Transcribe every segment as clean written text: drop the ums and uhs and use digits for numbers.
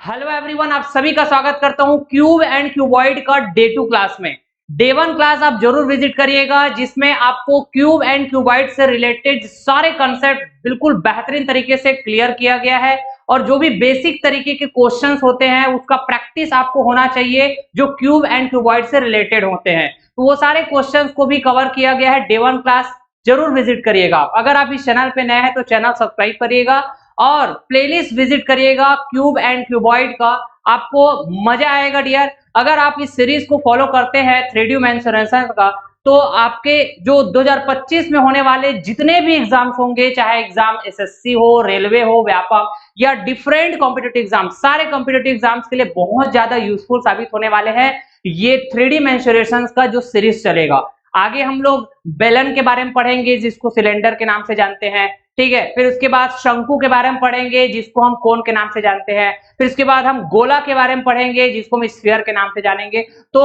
Hello everyone, आप सभी का स्वागत करता हूं क्यूब एंड क्यूबॉइड का डे 2 क्लास में। डे 1 क्लास आप जरूर विजिट करिएगा, जिसमें आपको क्यूब एंड क्यूबॉइड से रिलेटेड सारे कंसेप्ट बिल्कुल बेहतरीन तरीके से क्लियर किया गया है। और जो भी बेसिक तरीके के क्वेश्चंस होते हैं उसका प्रैक्टिस आपको होना चाहिए, जो क्यूब एंड क्यूबॉइड से रिलेटेड होते हैं। तो वो सारे क्वेश्चंस को भी कवर किया गया है। डे 1 क्लास जरूर विजिट करिएगा। अगर आप इस चैनल पे नए हैं तो चैनल सब्सक्राइब करिएगा और प्लेलिस्ट विजिट करिएगा क्यूब एंड क्यूबॉइड का। आपको मजा आएगा डियर। अगर आप इस सीरीज को फॉलो करते हैं 3D मेंसुरेशन का, तो आपके जो 2025 में होने वाले जितने भी एग्जाम्स होंगे, चाहे एग्जाम एसएससी हो, रेलवे हो, व्यापक या डिफरेंट कॉम्पिटिटिव एग्जाम, सारे कॉम्पिटिटिव एग्जाम्स के लिए बहुत ज्यादा यूजफुल साबित होने वाले हैं ये 3D मेंसुरेशन का जो सीरीज चलेगा। आगे हम लोग बेलन के बारे में पढ़ेंगे, जिसको सिलेंडर के नाम से जानते हैं। ठीक है, फिर उसके बाद शंकु के बारे में पढ़ेंगे, जिसको हम कोन के नाम से जानते हैं। फिर उसके बाद हम गोला के बारे में पढ़ेंगे, जिसको हम स्फीयर के नाम से जानेंगे। तो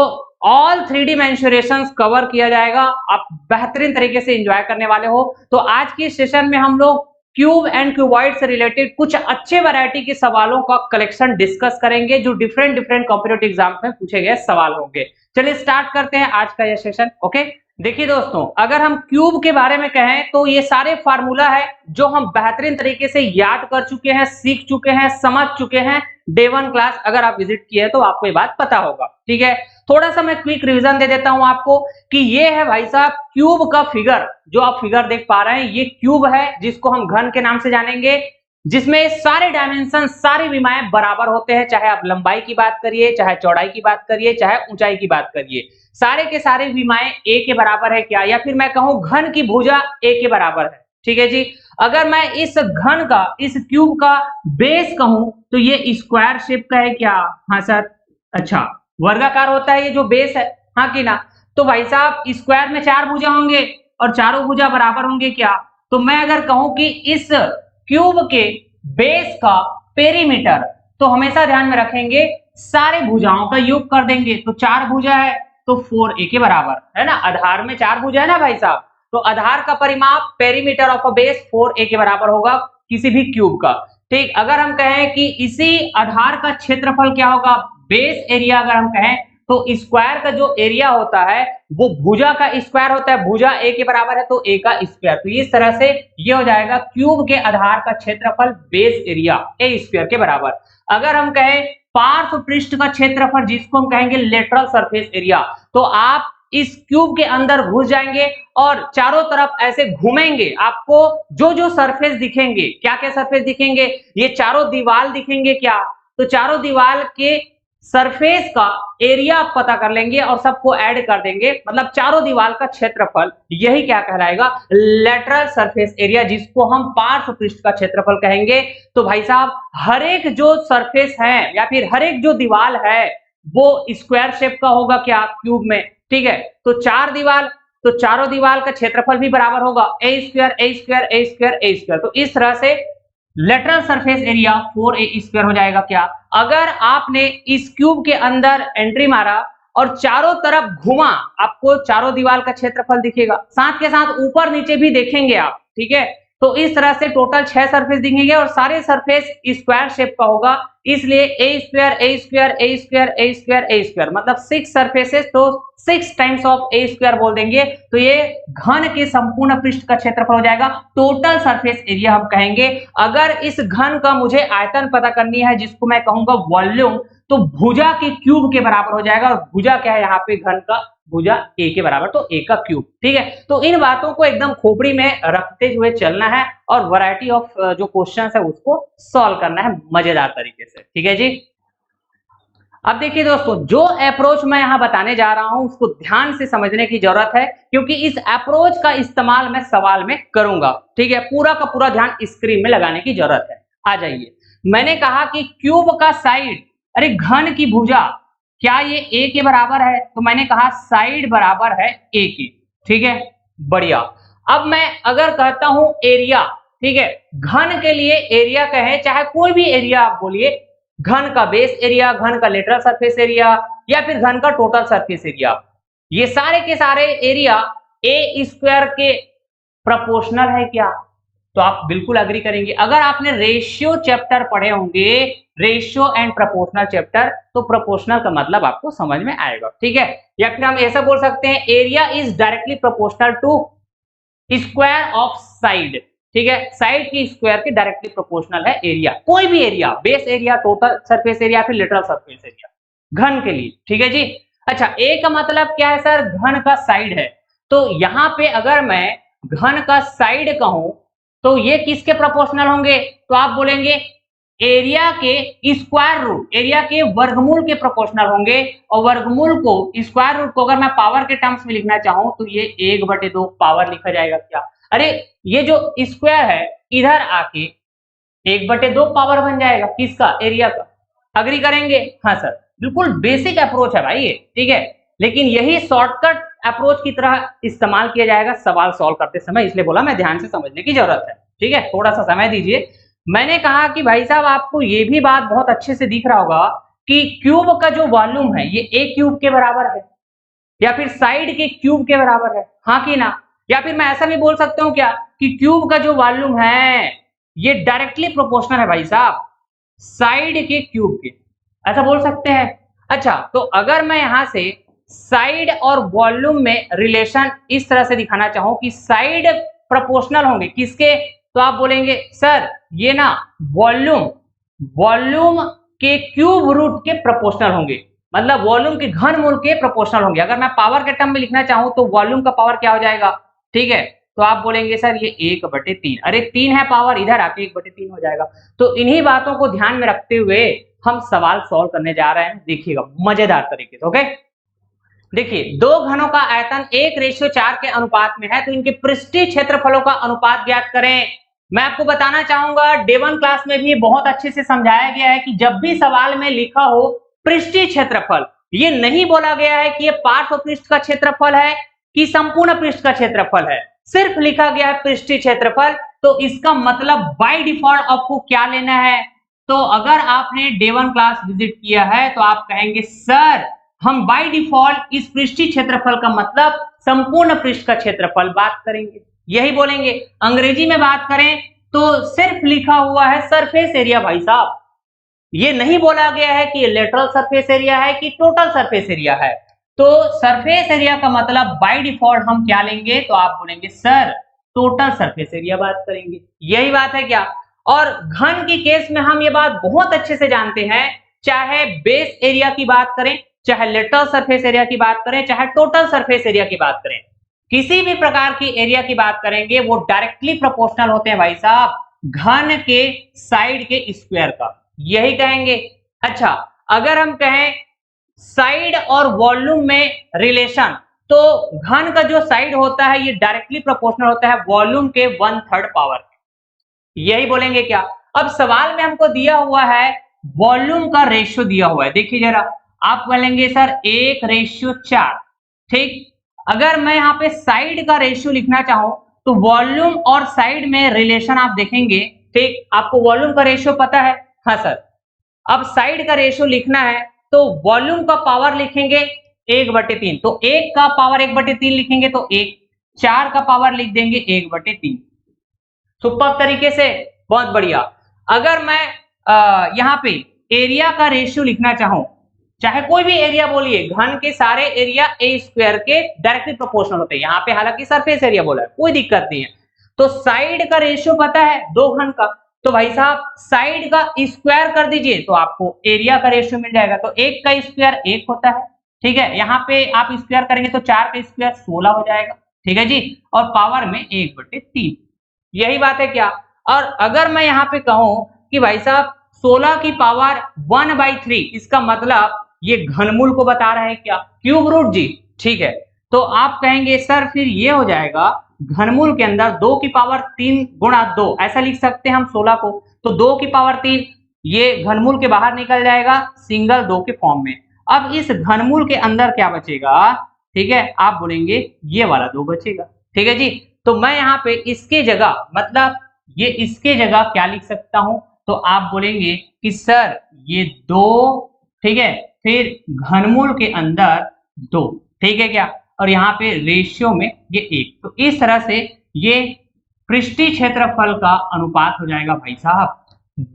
ऑल 3D मेंसुरेशंस कवर किया जाएगा। आप बेहतरीन तरीके से एंजॉय करने वाले हो। तो आज की सेशन में हम लोग क्यूब एंड क्यूबॉइड से रिलेटेड कुछ अच्छे वैरायटी के सवालों का कलेक्शन डिस्कस करेंगे, जो डिफरेंट डिफरेंट कॉम्पिटिटिव एग्जाम में पूछे गए सवाल होंगे। चलिए स्टार्ट करते हैं आज का यह सेशन। ओके, देखिए दोस्तों, अगर हम क्यूब के बारे में कहें तो ये सारे फार्मूला है जो हम बेहतरीन तरीके से याद कर चुके हैं, सीख चुके हैं, समझ चुके हैं। डे 1 क्लास अगर आप विजिट किए तो आपको ये बात पता होगा। ठीक है, थोड़ा सा मैं क्विक रिवीजन दे देता हूं आपको कि ये है भाई साहब क्यूब का फिगर। जो आप फिगर देख पा रहे हैं ये क्यूब है, जिसको हम घन के नाम से जानेंगे, जिसमें सारे डायमेंशन, सारी विमाएं बराबर होते हैं। चाहे आप लंबाई की बात करिए, चाहे चौड़ाई की बात करिए, चाहे ऊंचाई की बात करिए, सारे के सारे विमाएं ए के बराबर है क्या, या फिर मैं कहूं घन की भुजा ए के बराबर है। ठीक है जी। अगर मैं इस घन का, इस क्यूब का बेस कहूं तो ये स्क्वायर शेप का है क्या? हाँ सर। अच्छा, वर्गाकार होता है ये जो बेस है, हाँ कि ना? तो भाई साहब स्क्वायर में 4 भुजा होंगे और चारों भुजा बराबर होंगे क्या? तो मैं अगर कहूं कि इस क्यूब के बेस का पेरीमीटर, तो हमेशा ध्यान में रखेंगे सारे भुजाओं का योग कर देंगे। तो 4 भुजा है तो 4a के बराबर है ना। आधार में 4 भुजा है ना भाई साहब, तो आधार का परिमाप perimeter of a base 4a के बराबर होगा किसी भी क्यूब का। ठीक, अगर हम कहें कि इसी आधार का क्षेत्रफल क्या होगा, बेस एरिया अगर हम कहें, तो स्क्वायर का जो एरिया होता है वो भुजा का स्क्वायर होता है। भुजा ए के बराबर है तो ए का स्क्वायर। तो इस तरह से ये हो जाएगा क्यूब के आधार का क्षेत्रफल बेस एरिया ए स्क्वायर के बराबर। अगर हम कहें पार्श्व पृष्ठ का क्षेत्रफल, जिसको हम कहेंगे लेटरल सरफेस एरिया, तो आप इस क्यूब के अंदर घुस जाएंगे और चारों तरफ ऐसे घूमेंगे, आपको जो जो सरफेस दिखेंगे, क्या क्या सरफेस दिखेंगे, ये चारों दीवार दिखेंगे क्या? तो चारों दीवार के सरफेस का एरिया आप पता कर लेंगे और सबको ऐड कर देंगे, मतलब चारों दीवार का क्षेत्रफल। यही क्या कहलाएगा? लेटरल सरफेस एरिया, जिसको हम पार्श्व पृष्ठ का क्षेत्रफल कहेंगे। तो भाई साहब हर एक जो सरफेस है या फिर हर एक जो दीवार है वो स्क्वायर शेप का होगा क्या क्यूब में? ठीक है, तो 4 दीवार, तो चारों दीवार का क्षेत्रफल भी बराबर होगा ए स्क्वायर ए स्क्वायर ए स्क्वायर ए स्क्वायर। तो इस तरह से lateral surface area 4a square हो जाएगा क्या? अगर आपने इस क्यूब के अंदर एंट्री मारा और चारों तरफ घुमा, आपको चारों दीवार का क्षेत्रफल दिखेगा, साथ के साथ ऊपर नीचे भी देखेंगे आप। ठीक है, तो इस तरह से टोटल 6 सरफेस दिखेंगे और सारे सरफेस स्क्वायर शेप का होगा, इसलिए ए स्क्वायर ए स्क्वायर ए स्क्वायर ए स्क्वायर ए स्क्वायर, मतलब 6 सरफेसेस, तो 6 टाइम्स ऑफ ए स्क्वायर बोल देंगे। तो ये घन के संपूर्ण पृष्ठ का क्षेत्रफल हो जाएगा, टोटल सरफेस एरिया हम कहेंगे। अगर इस घन का मुझे आयतन पता करनी है, जिसको मैं कहूंगा वॉल्यूम, तो भुजा के क्यूब के बराबर हो जाएगा। और भुजा क्या है यहाँ पे? घन का भुजा ए के बराबर, तो ए का क्यूब। ठीक है, तो इन बातों को एकदम खोपड़ी में रखते हुए चलना है और वैरायटी ऑफ जो क्वेश्चन है उसको सॉल्व करना है मजेदार तरीके से। ठीक है जी। अब देखिए दोस्तों, जो अप्रोच मैं यहाँ बताने जा रहा हूं उसको ध्यान से समझने की जरूरत है, क्योंकि इस अप्रोच का इस्तेमाल मैं सवाल में करूंगा। ठीक है, पूरा का पूरा ध्यान स्क्रीन में लगाने की जरूरत है। आ जाइए, मैंने कहा कि क्यूब का साइड, अरे घन की भुजा क्या ये ए के बराबर है? तो मैंने कहा साइड बराबर है ए की। ठीक है, बढ़िया। अब मैं अगर कहता हूं एरिया, ठीक है, घन के लिए एरिया कहे, चाहे कोई भी एरिया आप बोलिए, घन का बेस एरिया, घन का लेटरल सरफेस एरिया, या फिर घन का टोटल सरफेस एरिया, ये सारे के सारे एरिया ए स्क्वायर के प्रोपोर्शनल है क्या? तो आप बिल्कुल अग्री करेंगे। अगर आपने रेशियो चैप्टर पढ़े होंगे, रेशियो एंड प्रोपोर्शनल चैप्टर, तो प्रोपोर्शनल का मतलब आपको समझ में आएगा, ठीक है। या फिर हम ऐसा बोल सकते हैं, area is directly proportional to square of side, ठीक है। साइड की स्क्वायर के डायरेक्टली प्रोपोर्शनल है एरिया, कोई भी area, base area, total surface area, फिर लेटरल सरफेस एरिया, घन के लिए, ठीक है जी। अच्छा, ए का मतलब क्या है सर? घन का साइड है। तो यहां पे अगर मैं घन का साइड कहूं तो ये किसके प्रोपोर्शनल होंगे? तो आप बोलेंगे एरिया के स्क्वायर रूट, एरिया के वर्गमूल के प्रोपोर्शनल होंगे। और वर्गमूल को, स्क्वायर रूट को अगर मैं पावर के टर्म्स में लिखना चाहूं तो ये 1/2 पावर लिखा जाएगा। क्या? अरे ये जो स्क्वायर है इधर आके 1/2 पावर बन जाएगा, किसका? एरिया का। अग्री करेंगे? हाँ सर, बिल्कुल बेसिक अप्रोच है भाई ये, ठीक है। लेकिन यही शॉर्टकट अप्रोच की तरह इस्तेमाल किया जाएगा सवाल सॉल्व करते समय, इसलिए बोला मैं ध्यान से समझने की जरूरत है, ठीक है। थोड़ा सा समय दीजिए। मैंने कहा कि भाई साहब आपको ये भी बात बहुत अच्छे से दिख रहा होगा कि क्यूब का जो वॉल्यूम है ये ए क्यूब के बराबर है, या फिर साइड के क्यूब के बराबर है, हाँ कि ना? या फिर मैं ऐसा भी बोल सकता हूं क्या कि क्यूब का जो वॉल्यूम है ये डायरेक्टली प्रोपोर्शनल है भाई साहब साइड के क्यूब के, ऐसा बोल सकते हैं। अच्छा, तो अगर मैं यहां से साइड और वॉल्यूम में रिलेशन इस तरह से दिखाना चाहूं कि साइड प्रोपोर्शनल होंगे किसके, तो आप बोलेंगे सर ये ना वॉल्यूम, वॉल्यूम के क्यूब रूट के प्रोपोर्शनल होंगे, मतलब वॉल्यूम के घनमूल के प्रोपोर्शनल होंगे। अगर मैं पावर के टर्म में लिखना चाहूं तो वॉल्यूम का पावर क्या हो जाएगा, ठीक है। तो आप बोलेंगे सर ये 1/3, अरे 3 है पावर, इधर आके 1/3 हो जाएगा। तो इन्हीं बातों को ध्यान में रखते हुए हम सवाल सॉल्व करने जा रहे हैं, देखिएगा मजेदार तरीके से, ओके। देखिए, दो घनों का आयतन 1:4 के अनुपात में है, तो इनके पृष्ठीय क्षेत्रफलों का अनुपात ज्ञात करें। मैं आपको बताना चाहूंगा डे 1 क्लास में भी बहुत अच्छे से समझाया गया है कि जब भी सवाल में लिखा हो पृष्ठीय क्षेत्रफल, ये नहीं बोला गया है कि ये पार्श्व पृष्ठ का क्षेत्रफल है कि संपूर्ण पृष्ठ का क्षेत्रफल है, सिर्फ लिखा गया है पृष्ठीय क्षेत्रफल। तो इसका मतलब बाय डिफॉल्ट आपको क्या लेना है? तो अगर आपने डे 1 क्लास विजिट किया है तो आप कहेंगे सर हम बाय डिफॉल्ट इस पृष्ठीय क्षेत्रफल का मतलब संपूर्ण पृष्ठ का क्षेत्रफल बात करेंगे, यही बोलेंगे। अंग्रेजी में बात करें तो सिर्फ लिखा हुआ है सरफेस एरिया भाई साहब, ये नहीं बोला गया है कि ये लेटरल सरफेस एरिया है कि टोटल सरफेस एरिया है। तो सरफेस एरिया का मतलब बाय डिफॉल्ट हम क्या लेंगे, तो आप बोलेंगे सर टोटल सरफेस एरिया बात करेंगे, यही बात है क्या। और घन की केस में हम ये बात बहुत अच्छे से जानते हैं, चाहे बेस एरिया की बात करें, चाहे लेटरल सरफेस एरिया की बात करें, चाहे टोटल सरफेस एरिया की बात करें, किसी भी प्रकार की एरिया की बात करेंगे वो डायरेक्टली प्रोपोर्शनल होते हैं भाई साहब घन के साइड के स्क्वायर का, यही कहेंगे। अच्छा, अगर हम कहें साइड और वॉल्यूम में रिलेशन, तो घन का जो साइड होता है ये डायरेक्टली प्रोपोर्शनल होता है वॉल्यूम के 1/3 पावर, यही बोलेंगे क्या। अब सवाल में हमको दिया हुआ है वॉल्यूम का रेशियो दिया हुआ है, देखिए जरा, आप बोलेंगे सर 1:4, ठीक। अगर मैं यहाँ पे साइड का रेशियो लिखना चाहूं तो वॉल्यूम और साइड में रिलेशन आप देखेंगे, ठीक। आपको वॉल्यूम का रेशियो पता है, हाँ सर। अब साइड का रेशियो लिखना है तो वॉल्यूम का पावर लिखेंगे 1/3, तो 1 का पावर 1/3 लिखेंगे तो 1, 4 का पावर लिख देंगे 1/3। सुपर तरीके से, बहुत बढ़िया। अगर मैं यहाँ पे एरिया का रेशियो लिखना चाहूं, चाहे कोई भी एरिया बोलिए, घन के सारे एरिया ए स्क्वायर के डायरेक्टली प्रोपोर्शनल होते हैं, यहाँ पे हालांकि सरफेस एरिया बोला है, कोई दिक्कत नहीं है। तो साइड का रेशियो पता है दो घन का, तो भाई साहब साइड का स्क्वायर कर दीजिए तो आपको एरिया का रेशियो मिल जाएगा। तो 1 का स्क्वायर 1 होता है, ठीक है। यहाँ पे आप स्क्वायर करेंगे तो 4 का स्क्वायर 16 हो जाएगा, ठीक है जी। और पावर में 1/3, यही बात है क्या। और अगर मैं यहाँ पे कहूं कि भाई साहब 16 की पावर 1/3, इसका मतलब ये घनमूल को बता रहा है क्या, क्यूब रूट जी, ठीक है। तो आप कहेंगे सर फिर ये हो जाएगा घनमूल के अंदर 2 की पावर 3 गुणा 2, ऐसा लिख सकते हैं हम 16 को। तो 2 की पावर 3 ये घनमूल के बाहर निकल जाएगा सिंगल 2 के फॉर्म में। अब इस घनमूल के अंदर क्या बचेगा, ठीक है, आप बोलेंगे ये वाला 2 बचेगा, ठीक है जी। तो मैं यहाँ पे इसके जगह, मतलब ये इसके जगह क्या लिख सकता हूं, तो आप बोलेंगे कि सर ये 2, ठीक है, फिर घनमूल के अंदर 2, ठीक है क्या, और यहाँ पे रेशियो में ये 1। तो इस तरह से ये पृष्ठीय क्षेत्रफल का अनुपात हो जाएगा भाई साहब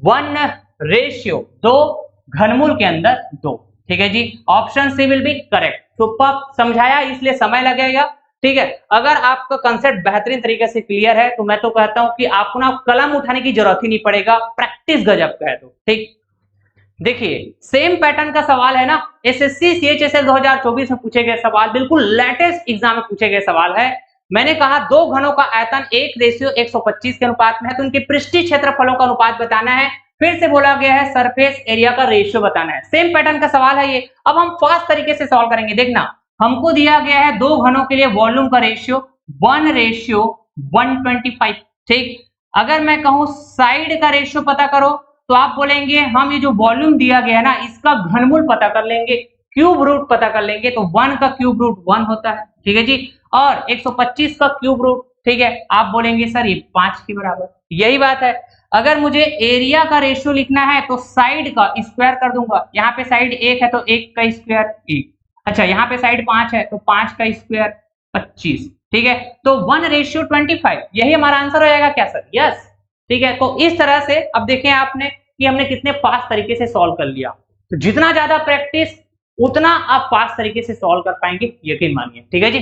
1:2, घनमूल के अंदर 2। ठीक है जी, option C will be correct. Super, समझाया इसलिए समय लगेगा। ठीक है, अगर आपका कंसेप्ट बेहतरीन तरीके से क्लियर है तो मैं तो कहता हूं कि आपको ना कलम उठाने की जरूरत ही नहीं पड़ेगा, प्रैक्टिस गजब का है। तो ठीक, देखिए सेम पैटर्न का सवाल है ना, एसएससी सीएचएसएल 2024 में पूछे गए सवाल, बिल्कुल लेटेस्ट एग्जाम में पूछे गए सवाल है। मैंने कहा दो घनों का आयतन 1:125 के अनुपात में है, तो उनके पृष्ठीय क्षेत्रफलों का अनुपात बताना है। फिर से बोला गया है सरफेस एरिया का रेशियो बताना है। सेम पैटर्न का सवाल है ये। अब हम फास्ट तरीके से सॉल्व करेंगे। देखना, हमको दिया गया है दो घनों के लिए वॉल्यूम का रेशियो 1:125। ठीक, अगर मैं कहूं साइड का रेशियो पता करो, तो आप बोलेंगे हम ये जो वॉल्यूम दिया गया है ना, इसका घनमूल पता कर लेंगे, क्यूब रूट पता कर लेंगे। तो 1 का क्यूब रूट 1 होता है। ठीक है जी, और 125 का क्यूब रूट, ठीक है, आप बोलेंगे सर ये 5 के बराबर। यही बात है। अगर मुझे एरिया का रेशियो लिखना है तो साइड का स्क्वायर कर दूंगा। यहाँ पे साइड 1 है तो 1 का स्क्वायर 1। अच्छा, यहाँ पे साइड 5 है तो 5 का स्क्वायर 25। ठीक है, तो 1:25, यही हमारा आंसर हो जाएगा क्या सर? यस। ठीक है, तो इस तरह से अब देखें आपने कि हमने कितने फास्ट तरीके से सॉल्व कर लिया। तो जितना ज्यादा प्रैक्टिस उतना आप फास्ट तरीके से सॉल्व कर पाएंगे, यकीन मानिए। ठीक है जी,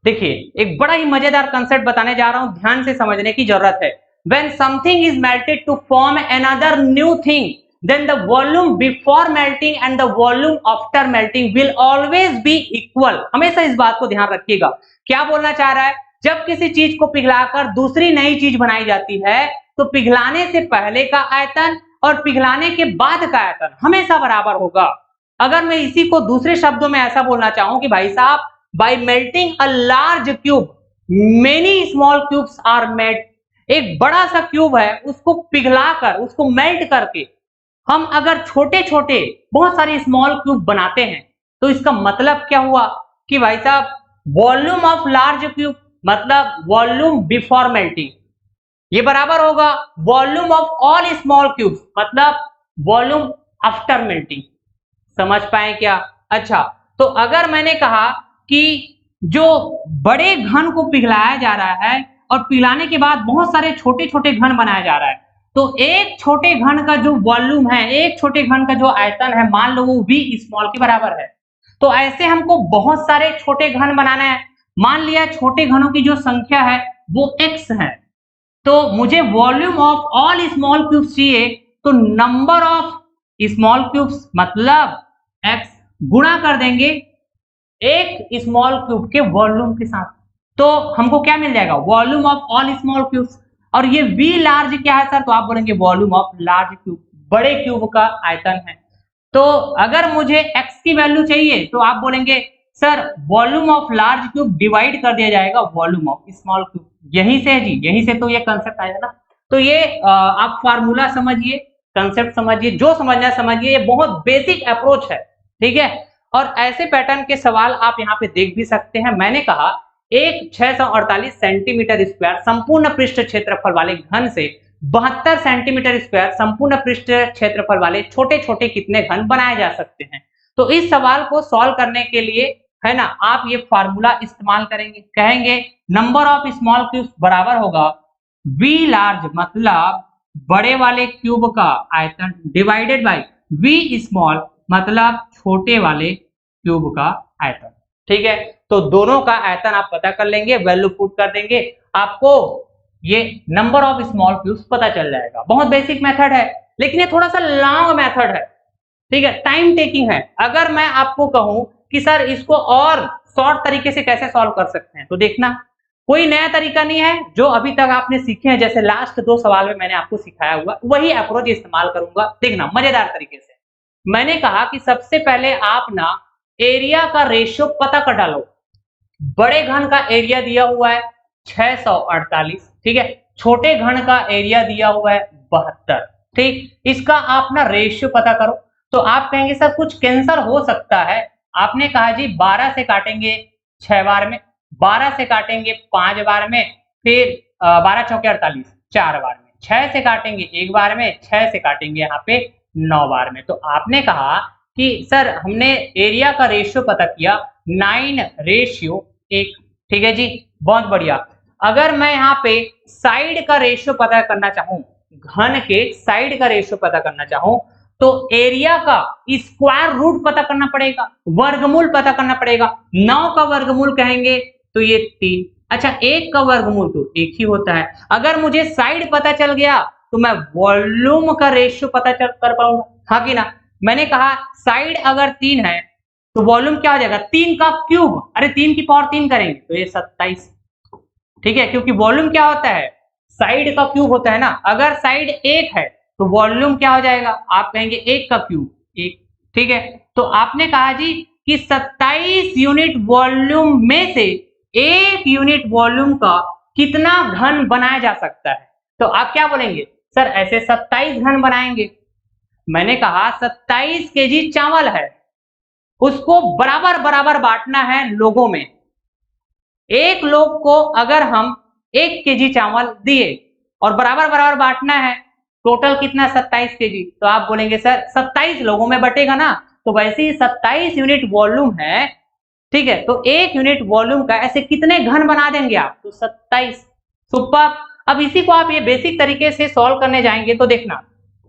देखिए एक बड़ा ही मजेदार कंसेप्ट बताने जा रहा हूं, ध्यान से समझने की जरूरत है। When something is melted to form another new thing, then the volume before melting and the volume after melting will always be equal। हमेशा इस बात को ध्यान रखिएगा। क्या बोलना चाह रहा है? जब किसी चीज को पिघलाकर दूसरी नई चीज बनाई जाती है, तो पिघलाने से पहले का आयतन और पिघलाने के बाद का आयतन हमेशा बराबर होगा। अगर मैं इसी को दूसरे शब्दों में ऐसा बोलना चाहूं कि भाई साहब, by melting a large cube many small cubes are made। एक बड़ा सा क्यूब है, उसको पिघलाकर, उसको मेल्ट करके हम अगर छोटे छोटे बहुत सारे स्मॉल क्यूब बनाते हैं, तो इसका मतलब क्या हुआ कि भाई साहब वॉल्यूम ऑफ लार्ज क्यूब मतलब वॉल्यूम बिफोर मेल्टिंग, ये बराबर होगा volume of all small cubes मतलब वॉल्यूम आफ्टर मेल्टिंग। समझ पाए क्या? अच्छा, तो अगर मैंने कहा कि जो बड़े घन को पिघलाया जा रहा है और पिघलाने के बाद बहुत सारे छोटे छोटे घन बनाया जा रहा है, तो एक छोटे घन का जो वॉल्यूम है, एक छोटे घन का जो आयतन है, मान लो वो v स्मॉल के बराबर है। तो ऐसे हमको बहुत सारे छोटे घन बनाना है। मान लिया छोटे घनों की जो संख्या है वो x है, तो मुझे volume of all small cubes चाहिए, तो नंबर ऑफ स्मॉल क्यूब्स मतलब x गुणा कर देंगे एक स्मॉल क्यूब के वॉल्यूम के साथ, तो हमको क्या मिल जाएगा? Volume of all small cubes. और ये v लार्ज क्या है सर? तो आप बोलेंगे वॉल्यूम ऑफ लार्ज क्यूब, बड़े क्यूब का आयतन है। तो अगर मुझे x की वैल्यू चाहिए तो आप बोलेंगे sir volume of large cube divide कर दिया जाएगा वॉल्यूम ऑफ स्मॉल क्यूब। यहीं से जी, यहीं से तो ये कंसेप्ट आया ना। तो ये आप फार्मूला समझिए, कंसेप्ट समझिए, जो समझना समझिए, ये बहुत बेसिक अप्रोच है। ठीक है, और ऐसे पैटर्न के सवाल आप यहाँ पे देख भी सकते हैं। मैंने कहा एक 648 सेंटीमीटर स्क्वायर संपूर्ण पृष्ठ क्षेत्रफल वाले घन से 72 सेंटीमीटर स्क्वायर संपूर्ण पृष्ठ क्षेत्रफल वाले छोटे छोटे कितने घन बनाए जा सकते हैं। तो इस सवाल को सॉल्व करने के लिए है ना, आप ये फार्मूला इस्तेमाल करेंगे, कहेंगे नंबर ऑफ स्मॉल क्यूब्स बराबर होगा v लार्ज मतलब बड़े वाले क्यूब का आयतन डिवाइडेड बाय v स्मॉल मतलब छोटे वाले क्यूब का आयतन। ठीक है, तो दोनों का आयतन आप पता कर लेंगे, वैल्यू पुट कर देंगे, आपको ये नंबर ऑफ स्मॉल क्यूब्स पता चल जाएगा। बहुत बेसिक मेथड है, लेकिन ये थोड़ा सा लॉन्ग मेथड है। ठीक है, टाइम टेकिंग है। अगर मैं आपको कहूं कि सर इसको और शॉर्ट तरीके से कैसे सॉल्व कर सकते हैं, तो देखना कोई नया तरीका नहीं है, जो अभी तक आपने सीखे हैं, जैसे लास्ट 2 सवाल में मैंने आपको सिखाया हुआ वही अप्रोच इस्तेमाल करूंगा। देखना मजेदार तरीके से। मैंने कहा कि सबसे पहले आप ना एरिया का रेशियो पता कर डालो। बड़े घन का एरिया दिया हुआ है 648, ठीक है, छोटे घन का एरिया दिया हुआ है 72। ठीक, इसका आप ना रेशियो पता करो। तो आप कहेंगे सर कुछ कैंसर हो सकता है। आपने कहा जी 12 से काटेंगे 6 बार में, 12 से काटेंगे 5 बार में, फिर 12 चौके 48 4 बार में, 6 से काटेंगे 1 बार में, 6 से काटेंगे यहाँ पे 9 बार में। तो आपने कहा कि सर हमने एरिया का रेशियो पता किया 9:1। ठीक है जी, बहुत बढ़िया। अगर मैं यहाँ पे साइड का रेशियो पता करना चाहूं, घन के साइड का रेशियो पता करना चाहूं, तो एरिया का स्क्वायर रूट पता करना पड़ेगा, वर्गमूल पता करना पड़ेगा। 9 का वर्गमूल कहेंगे तो ये 3। अच्छा, 1 का वर्गमूल तो 1 ही होता है। अगर मुझे साइड पता चल गया तो मैं वॉल्यूम का रेशियो पता कर पाऊंगा, हाँ कि ना। मैंने कहा साइड अगर 3 है तो वॉल्यूम क्या हो जाएगा, 3 का क्यूब। अरे 3 की पावर 3 करेंगे तो ये 27, ठीक है, क्योंकि वॉल्यूम क्या होता है, साइड का क्यूब होता है ना। अगर साइड 1 है तो वॉल्यूम क्या हो जाएगा, आप कहेंगे 1 का क्यूब 1, ठीक है। तो आपने कहा जी कि 27 यूनिट वॉल्यूम में से 1 यूनिट वॉल्यूम का कितना घन बनाया जा सकता है। तो आप क्या बोलेंगे, सर ऐसे 27 घन बनाएंगे। मैंने कहा 27 केजी चावल है, उसको बराबर बराबर बांटना है लोगों में। एक लोग को अगर हम 1 केजी चावल दिए और बराबर बराबर बांटना है, टोटल कितना 27 केजी, तो आप बोलेंगे सर 27 लोगों में बटेगा ना। तो वैसे ही 27 यूनिट वॉल्यूम है, ठीक है। तो 1 यूनिट वॉल्यूम का ऐसे कितने घन बना देंगे आप, तो 27। सुपर। अब इसी को आप ये बेसिक तरीके से सॉल्व करने जाएंगे तो देखना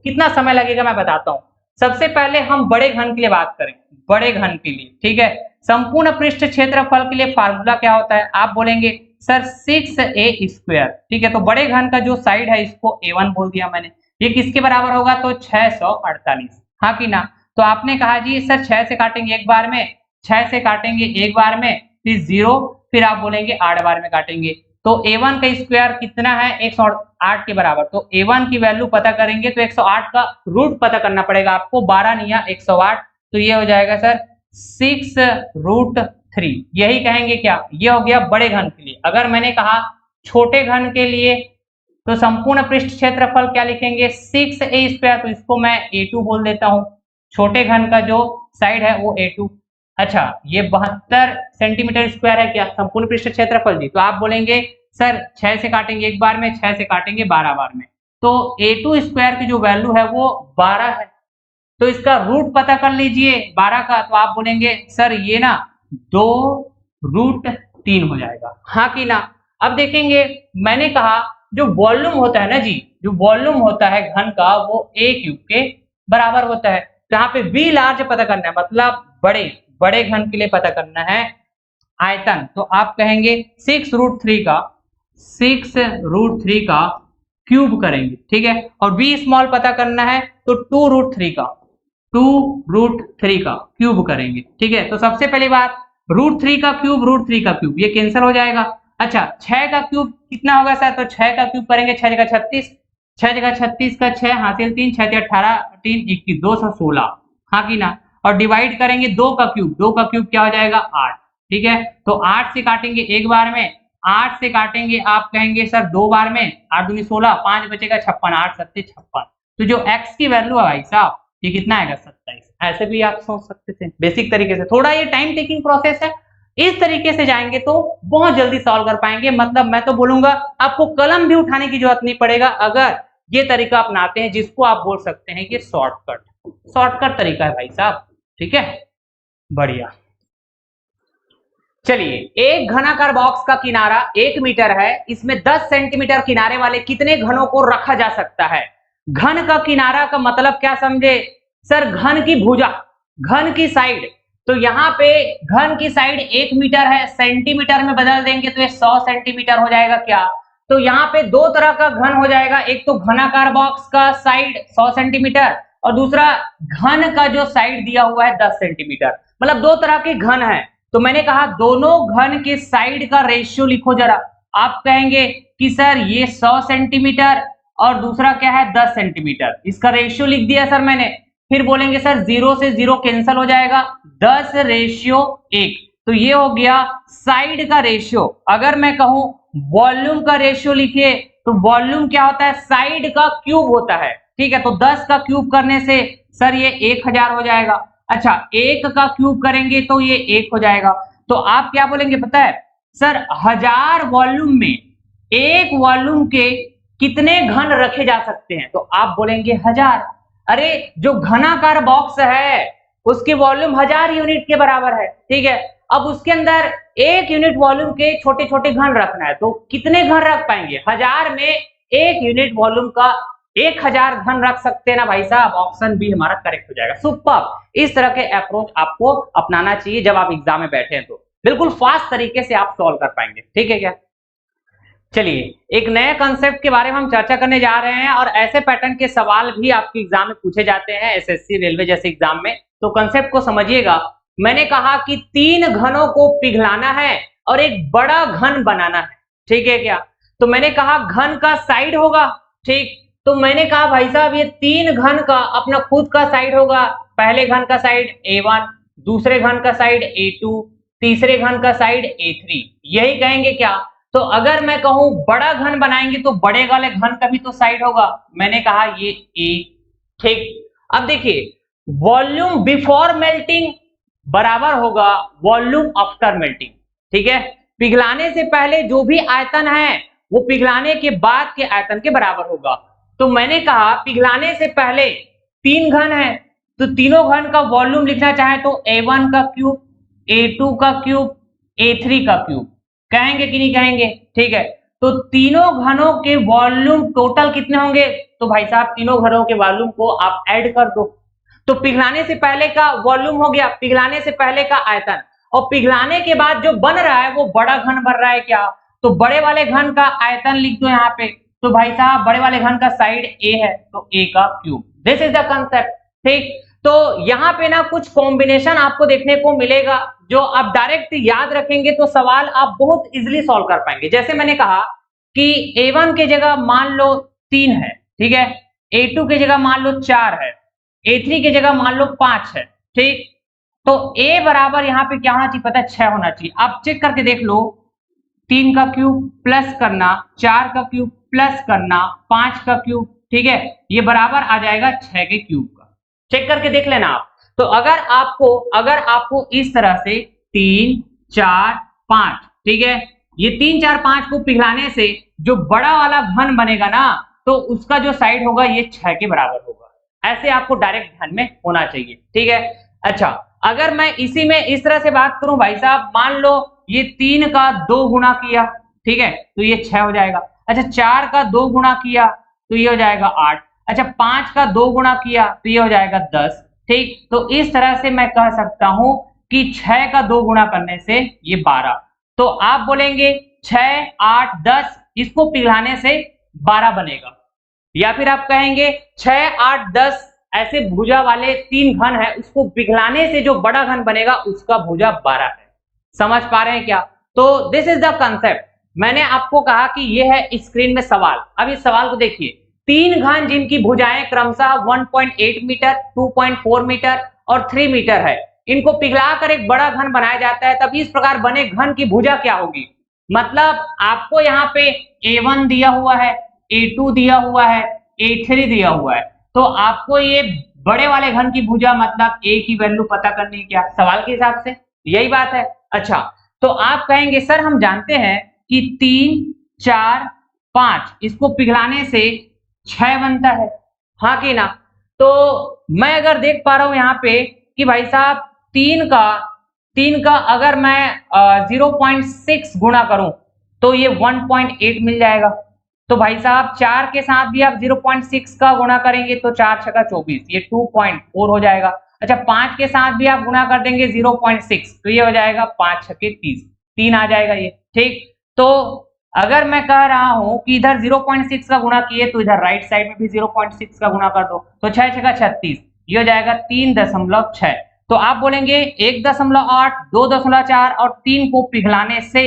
कितना समय लगेगा, मैं बताता हूं। सबसे पहले हम बड़े घन के लिए बात करें, बड़े घन के लिए, ठीक है। संपूर्ण पृष्ठ क्षेत्रफल के लिए फार्मूला क्या होता है, आप बोलेंगे सर 6a², ठीक है। तो बड़े घन का जो साइड है इसको a1 बोल दिया मैंने। ये किसके बराबर होगा, तो 648, हाँ कि ना। तो आपने कहा जी सर 6 से काटेंगे एक बार में, 6 से काटेंगे एक बार में, फिर 0, फिर आप बोलेंगे 8 बार में काटेंगे। तो a1 का स्क्वायर कितना है, 108 के बराबर। तो a1 की वैल्यू पता करेंगे तो 108 का रूट पता करना पड़ेगा आपको, 12 नहीं है 108। तो ये हो जाएगा सर 6√3, यही कहेंगे क्या, ये हो गया बड़े घन के लिए। अगर मैंने कहा छोटे घन के लिए तो संपूर्ण पृष्ठ क्षेत्रफल क्या लिखेंगे, 6a², तो इसको मैं a2 बोल देता हूं। छोटे घन का जो साइड है वो a2। अच्छा, ये 72 सेंटीमीटर स्क्वायर है क्या, संपूर्ण पृष्ठ क्षेत्रफल जी। तो आप बोलेंगे सर 6 से काटेंगे एक बार में, 6 से काटेंगे 12 बार में। तो a2 स्क्वायर की जो वैल्यू है वो 12 है। तो इसका रूट पता कर लीजिए 12 का, तो आप बोलेंगे सर ये ना 2√3 हो जाएगा, हाँ कि ना। अब देखेंगे, मैंने कहा जो वॉल्यूम होता है ना जी, जो वॉल्यूम होता है घन का वो a क्यूब के बराबर होता है। तो यहाँ पे v लार्ज पता करना है, मतलब बड़े बड़े घन के लिए पता करना है आयतन। तो आप कहेंगे 6√3 का क्यूब करेंगे, ठीक है। और v स्मॉल पता करना है तो 2√3 का क्यूब करेंगे, ठीक है। तो सबसे पहली बात √3 का क्यूब, ये कैंसिल हो जाएगा। अच्छा, 6 का क्यूब कितना होगा सर, तो 6 का क्यूब करेंगे 6 जगह 36, 6 जगह 36 का 6 हासिल 3, 6 18 3 21 216, हाँ कि ना। और डिवाइड करेंगे 2 का क्यूब क्या हो जाएगा 8, ठीक है। तो 8 से काटेंगे एक बार में, 8 से काटेंगे आप कहेंगे सर 2 बार में, 8 दूनी 16, 5 बचेगा 56, 8 सत्ते 56। तो जो x की वैल्यू है भाई साहब ये कितना आएगा 27। ऐसे भी आप सोच सकते थे बेसिक तरीके से, थोड़ा ये टाइम टेकिंग प्रोसेस है। इस तरीके से जाएंगे तो बहुत जल्दी सॉल्व कर पाएंगे। मतलब मैं तो बोलूंगा आपको कलम भी उठाने की जरूरत नहीं पड़ेगा अगर ये तरीका अपनाते हैं, जिसको आप बोल सकते हैं कि शॉर्टकट तरीका है भाई साहब, ठीक है। बढ़िया। चलिए, एक घनाकार बॉक्स का किनारा 1 मीटर है, इसमें 10 सेंटीमीटर किनारे वाले कितने घनों को रखा जा सकता है। घन का किनारा का मतलब क्या समझे सर, घन की भुजा, घन की साइड। तो यहाँ पे घन की साइड 1 मीटर है, सेंटीमीटर में बदल देंगे तो ये 100 सेंटीमीटर हो जाएगा क्या। तो यहाँ पे दो तरह का घन हो जाएगा, एक तो घनाकार बॉक्स का साइड 100 सेंटीमीटर और दूसरा घन का जो साइड दिया हुआ है 10 सेंटीमीटर, मतलब दो तरह के घन है। तो मैंने कहा दोनों घन के साइड का रेशियो लिखो जरा। आप कहेंगे कि सर ये 100 सेंटीमीटर और दूसरा क्या है 10 सेंटीमीटर, इसका रेशियो लिख दिया सर मैंने। फिर बोलेंगे सर 0 से 0 कैंसिल हो जाएगा, 10:1। तो ये हो गया साइड का रेशियो। अगर मैं कहूं वॉल्यूम का रेशियो लिखिए तो वॉल्यूम क्या होता है, साइड का क्यूब होता है, ठीक है। तो 10 का क्यूब करने से सर ये 1000 हो जाएगा। अच्छा, 1 का क्यूब करेंगे तो ये 1 हो जाएगा। तो आप क्या बोलेंगे पता है सर, 1000 वॉल्यूम में एक वॉल्यूम के कितने घन रखे जा सकते हैं, तो आप बोलेंगे 1000। अरे जो घनाकार बॉक्स है उसकी वॉल्यूम 1000 यूनिट के बराबर है, ठीक है। अब उसके अंदर 1 यूनिट वॉल्यूम के छोटे छोटे घन रखना है, तो कितने घन रख पाएंगे? 1000 में 1 यूनिट वॉल्यूम का 1000 घन रख सकते हैं ना भाई साहब। ऑप्शन बी हमारा करेक्ट हो जाएगा। सुपर। इस तरह के अप्रोच आपको अपनाना चाहिए जब आप एग्जाम में बैठे हैं, तो बिल्कुल फास्ट तरीके से आप सॉल्व कर पाएंगे। ठीक है क्या? चलिए एक नए कंसेप्ट के बारे में हम चर्चा करने जा रहे हैं, और ऐसे पैटर्न के सवाल भी आपके एग्जाम में पूछे जाते हैं, एसएससी रेलवे जैसे एग्जाम में। तो कंसेप्ट को समझिएगा। मैंने कहा कि 3 घनों को पिघलाना है और एक बड़ा घन बनाना है। ठीक है क्या? तो मैंने कहा घन का साइड होगा। ठीक, तो मैंने कहा भाई साहब ये 3 घन का अपना खुद का साइड होगा। पहले घन का साइड A1, दूसरे घन का साइड A2, तीसरे घन का साइड A3। यही कहेंगे क्या? तो अगर मैं कहूं बड़ा घन बनाएंगे तो बड़े वाले घन का भी तो साइड होगा। मैंने कहा ये A। ठीक, अब देखिए वॉल्यूम बिफोर मेल्टिंग बराबर होगा वॉल्यूम आफ्टर मेल्टिंग। ठीक है, पिघलाने से पहले जो भी आयतन है वो पिघलाने के बाद के आयतन के बराबर होगा। तो मैंने कहा पिघलाने से पहले 3 घन है, तो तीनों घन का वॉल्यूम लिखना चाहे तो A1 का क्यूब, A2 का क्यूब, A3 का क्यूब। कहेंगे कि नहीं कहेंगे? ठीक है, तो तीनों घनों के वॉल्यूम टोटल कितने होंगे? तो भाई साहब तीनों घनों के वॉल्यूम को आप ऐड कर दो। तो पिघलाने से पहले का वॉल्यूम हो गया, पिघलाने से पहले का आयतन, और पिघलाने के बाद जो बन रहा है वो बड़ा घन बन रहा है क्या? तो बड़े वाले घन का आयतन लिख दो यहाँ पे। तो भाई साहब बड़े वाले घन का साइड A है, तो A का cube. This is the concept. ठीक, तो यहाँ पे ना कुछ कॉम्बिनेशन आपको देखने को मिलेगा जो आप डायरेक्ट याद रखेंगे तो सवाल आप बहुत इजीली सॉल्व कर पाएंगे। जैसे मैंने कहा कि A1 की जगह मान लो 3 है, ठीक है, A2 की जगह मान लो 4 है, A3 की जगह मान लो 5 है। ठीक, तो A बराबर यहाँ पे क्या होना चाहिए पता है? 6 होना चाहिए। आप चेक करके देख लो, 3 का क्यूब प्लस करना, 4 का क्यूब प्लस करना, 5 का क्यूब, ठीक है, ये बराबर आ जाएगा 6 के क्यूब का। चेक करके देख लेना आप। तो अगर आपको इस तरह से 3, 4, 5, ठीक है, ये 3, 4, 5 को पिघलाने से जो बड़ा वाला घन बनेगा ना, तो उसका जो साइड होगा ये 6 के बराबर होगा। ऐसे आपको डायरेक्ट ध्यान में होना चाहिए। ठीक है, अच्छा अगर मैं इसी में इस तरह से बात करूं भाई साहब, मान लो ये 3 का 2 गुना किया, ठीक है, तो ये 6 हो जाएगा। अच्छा 4 का 2 गुना किया तो ये हो जाएगा 8। अच्छा 5 का 2 गुना किया तो ये हो जाएगा 10। ठीक, तो इस तरह से मैं कह सकता हूं कि 6 का 2 गुना करने से ये 12। तो आप बोलेंगे 6, 8, 10 इसको पिघलाने से 12 बनेगा, या फिर आप कहेंगे 6, 8, 10 ऐसे भुजा वाले 3 घन है, उसको पिघलाने से जो बड़ा घन बनेगा उसका भुजा 12 है। समझ पा रहे हैं क्या? तो दिस इज द कंसेप्ट। मैंने आपको कहा कि ये है स्क्रीन में सवाल। अब इस सवाल को देखिए, 3 घन जिनकी भुजाएं क्रमशः 1.8 मीटर, 2.4 मीटर और 3 मीटर है, इनको पिघलाकर एक बड़ा घन बनाया जाता है, तब इस प्रकार बने घन की भुजा क्या होगी? मतलब आपको यहाँ पे A1 दिया हुआ है, A2 दिया हुआ है, A3 दिया हुआ है, तो आपको ये बड़े वाले घन की भुजा मतलब A की वैल्यू पता करनी है क्या सवाल के हिसाब से? यही बात है। अच्छा तो आप कहेंगे सर हम जानते हैं कि 3, 4, 5 इसको पिघलाने से 6 बनता है, हाँ कि ना? तो मैं अगर देख पा रहा हूं यहाँ पे कि भाई साहब 3 का अगर मैं 0.6 गुणा करूं तो ये 1.8 मिल जाएगा। तो भाई साहब 4 के साथ भी आप 0.6 का गुणा करेंगे तो 4 छका 24, ये 2.4 हो जाएगा। अच्छा 5 के साथ भी आप गुणा कर देंगे 0.6 तो ये हो जाएगा 5 छके 30, 3 आ जाएगा ये। ठीक, तो अगर मैं कह रहा हूं कि इधर 0.6 का गुणा किए तो इधर राइट साइड में भी 0.6 का गुणा कर दो, तो 6 छका 36, ये हो जाएगा 3.6। तो आप बोलेंगे 1.8, 2.4 और 3 को पिघलाने से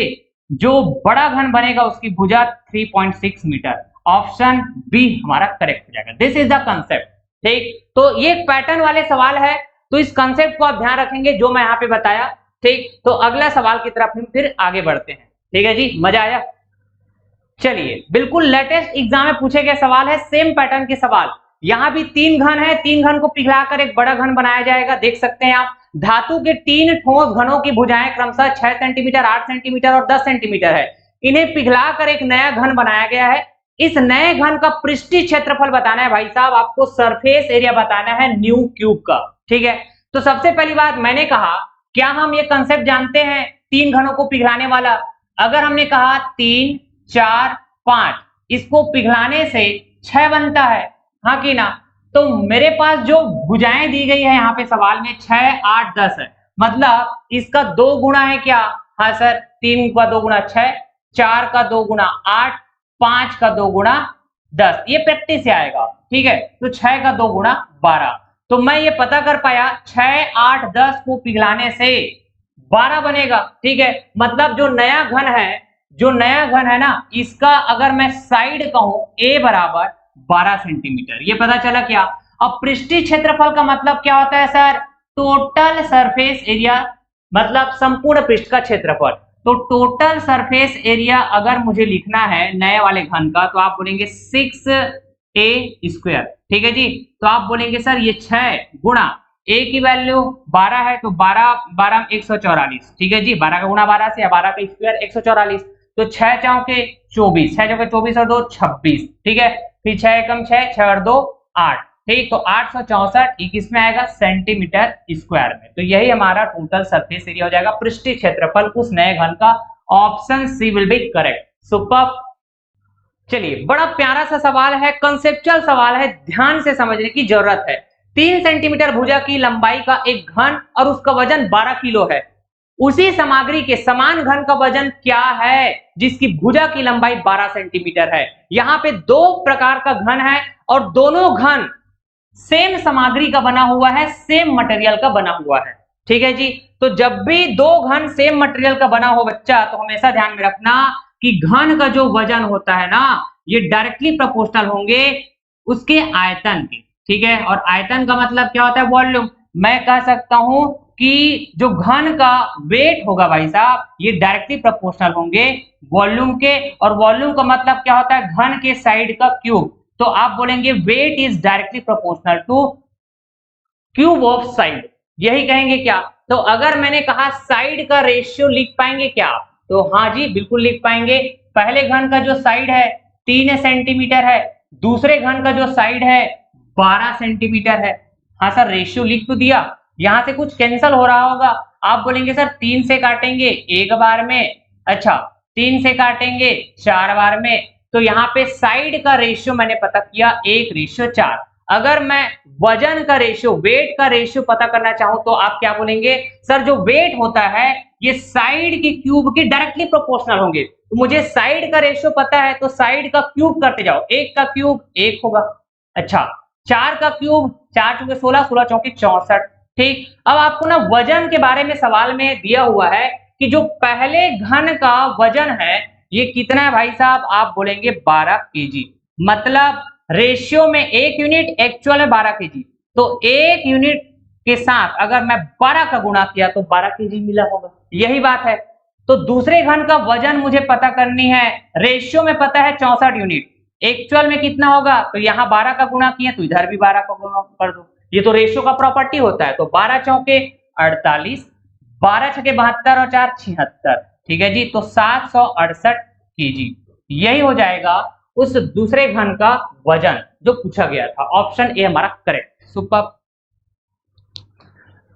जो बड़ा घन बनेगा उसकी भुजा 3.6 मीटर। ऑप्शन बी हमारा करेक्ट हो जाएगा। This is the concept. ठीक, तो ये एक पैटर्न वाले सवाल है, तो इस कंसेप्ट को आप ध्यान रखेंगे जो मैं यहाँ पे बताया। ठीक, तो अगला सवाल की तरफ हम फिर आगे बढ़ते हैं। ठीक है जी, मजा आया? चलिए बिल्कुल लेटेस्ट एग्जाम में पूछे गए सवाल है, सेम पैटर्न के सवाल। यहाँ भी 3 घन है, 3 घन को पिघलाकर एक बड़ा घन बनाया जाएगा। देख सकते हैं आप, धातु के 3 ठोस घनों की भुजाएं क्रमशः 6 सेंटीमीटर, 8 सेंटीमीटर और 10 सेंटीमीटर है। इन्हें पिघलाकर एक नया घन बनाया गया है। इस नए घन का पृष्ठीय क्षेत्रफल बताना है भाई साहब, आपको सरफेस एरिया बताना है न्यू क्यूब का। ठीक है, तो सबसे पहली बात मैंने कहा क्या हम ये कंसेप्ट जानते हैं तीन घनों को पिघलाने वाला? अगर हमने कहा 3 4 5 इसको पिघलाने से 6 बनता है, हाँ कि ना? तो मेरे पास जो भुजाएं दी गई है यहाँ पे सवाल में 6 8 10 है, मतलब इसका 2 गुना है क्या? हाँ सर, 3 का 2 गुना 6, 4 का 2 गुना 8, 5 का 2 गुना 10। ये प्रैक्टिस से आएगा, ठीक है? तो 6 का 2 गुना 12। तो मैं ये पता कर पाया 6 8 10 को पिघलाने से 12 बनेगा, ठीक है? मतलब जो नया घन है ना, इसका अगर मैं साइड कहूं a बराबर 12 सेंटीमीटर, ये पता चला क्या? अब पृष्ठीय क्षेत्रफल का मतलब क्या होता है सर? टोटल सरफेस एरिया, मतलब संपूर्ण पृष्ठ का क्षेत्रफल। तो टोटल सरफेस एरिया अगर मुझे लिखना है नए वाले घन का, तो आप बोलेंगे 6a², ठीक है जी? तो आप बोलेंगे सर ये 6 गुणा a की वैल्यू 12 है, तो 12 12 144, ठीक है जी? 12 का गुणा 12 से, 12 का स्क्वायर 144, तो 6 चौके 24, 6 चौके 24 और 2 26, ठीक है? फिर 6 एकम 6, 6 और 2 8, ठीक? तो 864 ये किस में आएगा? सेंटीमीटर स्क्वायर में। तो यही हमारा टोटल सरफेस एरिया हो जाएगा, पृष्ठीय क्षेत्रफल उस नए घन का। Option C will be correct. Super. चलिए, बड़ा प्यारा सा सवाल है, कंसेप्चुअल सवाल है, ध्यान से समझने की जरूरत है। 3 सेंटीमीटर भुजा की लंबाई का एक घन और उसका वजन 12 किलो है। उसी सामग्री के समान घन का वजन क्या है जिसकी भुजा की लंबाई 12 सेंटीमीटर है? यहाँ पे दो प्रकार का घन है और दोनों घन सेम सामग्री का बना हुआ है, सेम मटेरियल का बना हुआ है, ठीक है जी? तो जब भी दो घन सेम मटेरियल का बना हो बच्चा, तो हमेशा ध्यान में रखना कि घन का जो वजन होता है ना, ये डायरेक्टली प्रोपोर्शनल होंगे उसके आयतन के, ठीक है? और आयतन का मतलब क्या होता है? वॉल्यूम। मैं कह सकता हूं कि जो घन का वेट होगा भाई साहब, ये डायरेक्टली प्रोपोर्शनल होंगे वॉल्यूम के, और वॉल्यूम का मतलब क्या होता है? घन के साइड का क्यूब। तो आप बोलेंगे weight is directly proportional to cube of side, यही कहेंगे क्या? तो अगर मैंने कहा साइड का रेशियो लिख पाएंगे क्या आप? तो हाँ जी, बिल्कुल लिख पाएंगे। पहले घन का जो साइड है 3 सेंटीमीटर है, दूसरे घन का जो साइड है 12 सेंटीमीटर है। हाँ सर, रेशियो लिख तो दिया, यहां से कुछ कैंसिल हो रहा होगा। आप बोलेंगे सर 3 से काटेंगे एक बार में, अच्छा 3 से काटेंगे 4 बार में, तो यहाँ पे साइड का रेशियो मैंने पता किया 1:4। अगर मैं वजन का रेशियो, वेट का रेशियो पता करना चाहूं, तो आप क्या बोलेंगे? सर जो वेट होता है ये साइड के क्यूब के डायरेक्टली प्रोपोर्शनल होंगे। तो मुझे साइड का रेशियो पता है, तो साइड का क्यूब करते जाओ, 1 का क्यूब 1 होगा, अच्छा 4 का क्यूब 4 चौके 16, 16 चौके 64, ठीक? अब आपको ना वजन के बारे में सवाल में दिया हुआ है कि जो पहले घन का वजन है ये कितना है भाई साहब? आप बोलेंगे 12 केजी, मतलब रेशियो में 1 यूनिट, एक्चुअल में 12 केजी। तो 1 यूनिट के साथ अगर मैं 12 का गुणा किया तो 12 केजी मिला होगा, यही बात है। तो दूसरे घन का वजन मुझे पता करनी है, रेशियो में पता है 64 यूनिट, एक्चुअल में कितना होगा? तो यहाँ 12 का गुणा किया तो इधर भी 12 का गुणा कर दो, ये तो रेशियो का प्रॉपर्टी होता है। तो 12 चौके 48, 12 छके 72 और 4 76, ठीक है जी? तो 768 केजी, यही हो जाएगा उस दूसरे घन का वजन जो पूछा गया था। ऑप्शन ए हमारा करेक्ट। सुपर।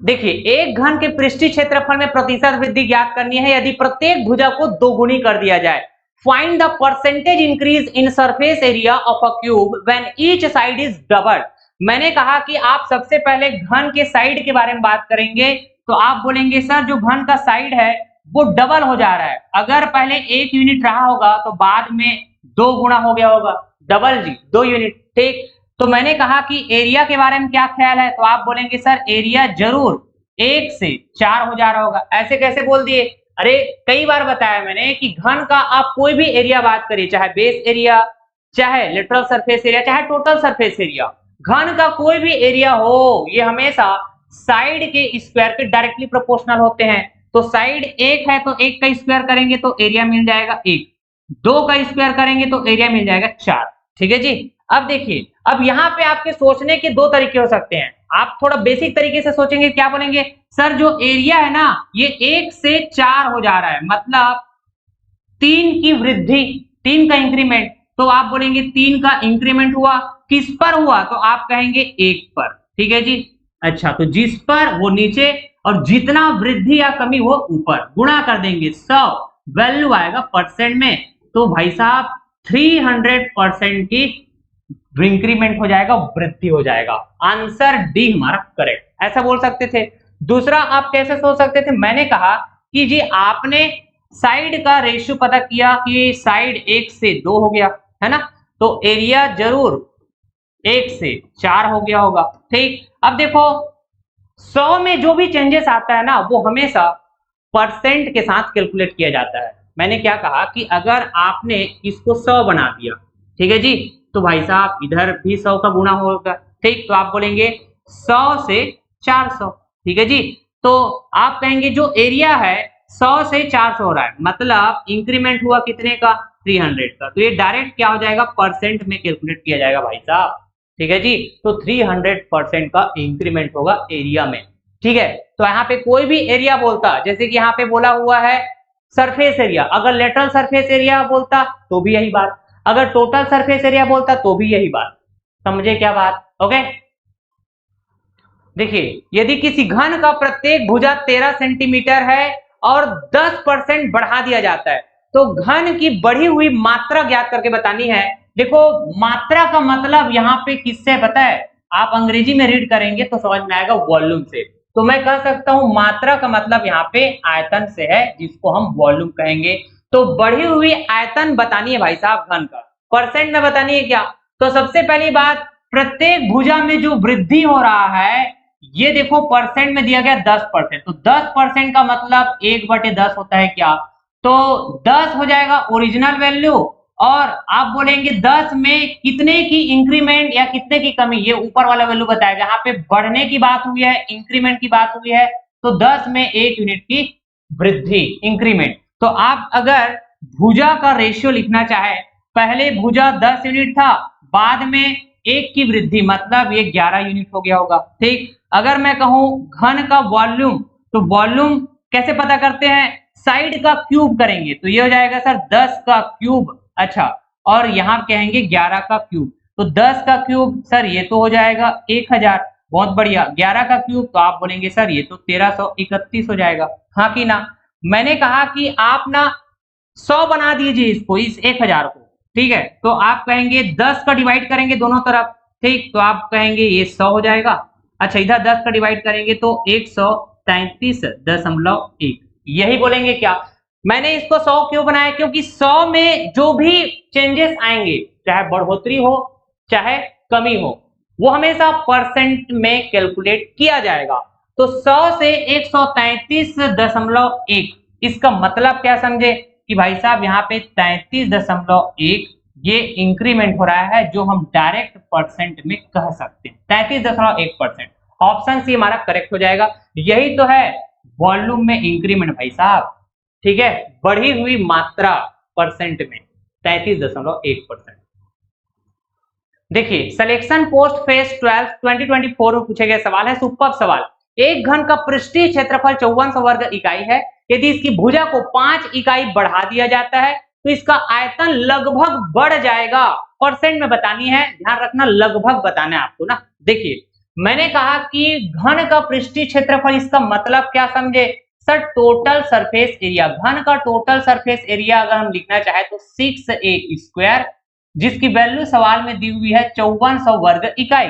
देखिए, एक घन के पृष्ठीय क्षेत्रफल में प्रतिशत वृद्धि ज्ञात करनी है यदि प्रत्येक भुजा को दोगुनी कर दिया जाए। Find the percentage increase in surface area of a cube when each side is doubled. मैंने कहा कि आप सबसे पहले घन के साइड के बारे में बात करेंगे, तो आप बोलेंगे सर जो घन का साइड है वो डबल हो जा रहा है। अगर पहले 1 यूनिट रहा होगा तो बाद में 2 गुना हो गया होगा, डबल जी 2 यूनिट, ठीक? तो मैंने कहा कि एरिया के बारे में क्या ख्याल है, तो आप बोलेंगे सर एरिया जरूर 1 से 4 हो जा रहा होगा। ऐसे कैसे बोल दिए? अरे कई बार बताया मैंने कि घन का आप कोई भी एरिया बात करिए, चाहे बेस एरिया, चाहे लेटरल सरफेस एरिया, चाहे टोटल सरफेस एरिया, घन का कोई भी एरिया हो, ये हमेशा साइड के स्क्वायर के डायरेक्टली प्रोपोर्शनल होते हैं। तो साइड 1 है तो 1 का स्क्वायर करेंगे तो एरिया मिल जाएगा 1, 2 का स्क्वायर करेंगे तो एरिया मिल जाएगा 4, ठीक है जी? अब देखिए, अब यहाँ पे आपके सोचने के 2 तरीके हो सकते हैं। आप थोड़ा बेसिक तरीके से सोचेंगे, क्या बोलेंगे? सर जो एरिया है ना ये 1 से 4 हो जा रहा है, मतलब 3 की वृद्धि, 3 का इंक्रीमेंट। तो आप बोलेंगे 3 का इंक्रीमेंट हुआ, किस पर हुआ? तो आप कहेंगे 1 पर, ठीक है जी? अच्छा, तो जिस पर वो नीचे और जितना वृद्धि या कमी हो ऊपर, गुणा कर देंगे 100, वैल्यू आएगा परसेंट में, तो भाई साहब 300% की इंक्रीमेंट हो जाएगा, वृद्धि हो जाएगा। आंसर डी हमारा करेक्ट, ऐसा बोल सकते थे। दूसरा आप कैसे सोच सकते थे, मैंने कहा कि जी आपने साइड का रेशियो पता किया कि साइड 1 से 2 हो गया, है ना, तो एरिया जरूर 1 से 4 हो गया होगा। ठीक, अब देखो 100 में जो भी चेंजेस आता है ना, वो हमेशा परसेंट के साथ कैलकुलेट किया जाता है। मैंने क्या कहा कि अगर आपने इसको 100 बना दिया, ठीक है जी, तो भाई साहब इधर भी 100 का गुणा होगा। ठीक, तो आप बोलेंगे 100 से 400, ठीक है जी। तो आप कहेंगे जो एरिया है 100 से 400 हो रहा है, मतलब इंक्रीमेंट हुआ कितने का, 300 का, तो ये डायरेक्ट क्या हो जाएगा, परसेंट में कैलकुलेट किया जाएगा भाई साहब। ठीक है जी, तो 300% का इंक्रीमेंट होगा एरिया में। ठीक है, तो यहाँ पे कोई भी एरिया बोलता, जैसे कि यहाँ पे बोला हुआ है सरफेस एरिया, अगर लेटरल सरफेस एरिया बोलता तो भी यही बात, अगर टोटल सरफेस एरिया बोलता तो भी यही बात। समझे क्या बात? ओके, देखिए यदि किसी घन का प्रत्येक भुजा 13 सेंटीमीटर है और 10% बढ़ा दिया जाता है, तो घन की बढ़ी हुई मात्रा ज्ञात करके बतानी है। देखो मात्रा का मतलब यहाँ पे किससे पता है, आप अंग्रेजी में रीड करेंगे तो समझ में आएगा, वॉल्यूम से। तो मैं कह सकता हूं मात्रा का मतलब यहाँ पे आयतन से है, जिसको हम वॉल्यूम कहेंगे। तो बढ़ी हुई आयतन बतानी है भाई साहब घन का, परसेंट में बतानी है क्या। तो सबसे पहली बात, प्रत्येक भुजा में जो वृद्धि हो रहा है, ये देखो परसेंट में दिया गया 10%, तो 10% का मतलब 1/10 होता है क्या, तो 10 हो जाएगा ओरिजिनल वैल्यू, और आप बोलेंगे 10 में कितने की इंक्रीमेंट या कितने की कमी, ये ऊपर वाला वैल्यू बताएगा। यहाँ पे बढ़ने की बात हुई है, इंक्रीमेंट की बात हुई है, तो 10 में 1 यूनिट की वृद्धि, इंक्रीमेंट। तो आप अगर भुजा का रेशियो लिखना चाहे, पहले भुजा 10 यूनिट था, बाद में 1 की वृद्धि, मतलब ये 11 यूनिट हो गया होगा। ठीक, अगर मैं कहूं घन का वॉल्यूम, तो वॉल्यूम कैसे पता करते हैं, साइड का क्यूब करेंगे, तो ये हो जाएगा सर 10 का क्यूब। अच्छा, और यहाँ कहेंगे 11 का क्यूब, तो 10 का क्यूब सर ये तो हो जाएगा 1000, बहुत बढ़िया। 11 का क्यूब तो आप बोलेंगे सर ये तो 1331 हो जाएगा, हाँ कि ना। मैंने कहा कि आप ना 100 बना दीजिए इसको, इस 1000 को, ठीक है, तो आप कहेंगे 10 का डिवाइड करेंगे दोनों तरफ, ठीक, तो आप कहेंगे ये 100 हो जाएगा। अच्छा, इधर 10 का डिवाइड करेंगे तो 133.1, यही बोलेंगे क्या। मैंने इसको 100 क्यों बनाया, क्योंकि 100 में जो भी चेंजेस आएंगे, चाहे बढ़ोतरी हो चाहे कमी हो, वो हमेशा परसेंट में कैलकुलेट किया जाएगा। तो 100 से 133.1, इसका मतलब क्या समझे कि भाई साहब यहाँ पे 33.1 ये इंक्रीमेंट हो रहा है, जो हम डायरेक्ट परसेंट में कह सकते हैं, 33.1%। ऑप्शन सी हमारा करेक्ट हो जाएगा। यही तो है वॉल्यूम में इंक्रीमेंट भाई साहब, ठीक है, बढ़ी हुई मात्रा परसेंट में 33.1%। देखिए सिलेक्शन पोस्ट फेज 12 2024 में पूछे गए सवाल है, सुपर सवाल। एक घन का पृष्ठीय क्षेत्रफल 5400 वर्ग इकाई है, यदि इसकी भुजा को 5 इकाई बढ़ा दिया जाता है तो इसका आयतन लगभग बढ़ जाएगा। परसेंट में बतानी है, ध्यान रखना लगभग बताना है आपको ना। देखिए मैंने कहा कि घन का पृष्ठीय क्षेत्रफल, इसका मतलब क्या समझे सर, टोटल सरफेस एरिया। घन का टोटल सरफेस एरिया अगर हम लिखना चाहे तो 6a², जिसकी वैल्यू सवाल में दी हुई है 5400 वर्ग इकाई।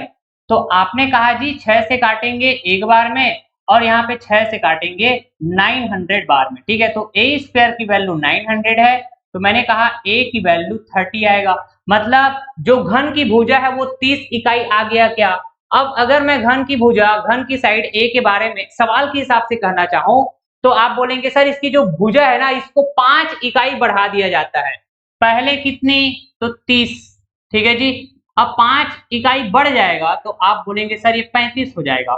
तो आपने कहा जी 6 से काटेंगे एक बार में, और यहाँ पे 6 से काटेंगे 900 बार में, ठीक है, तो a² की वैल्यू 900 है, तो मैंने कहा a की वैल्यू 30 आएगा, मतलब जो घन की भुजा है वो 30 इकाई आ गया क्या। अब अगर मैं घन की भुजा, घन की साइड a के बारे में सवाल के हिसाब से कहना चाहूं, तो आप बोलेंगे सर इसकी जो भुजा है ना, इसको 5 इकाई बढ़ा दिया जाता है, पहले कितनी, तो 30, ठीक है जी, अब 5 इकाई बढ़ जाएगा तो आप बोलेंगे सर ये 35 हो जाएगा।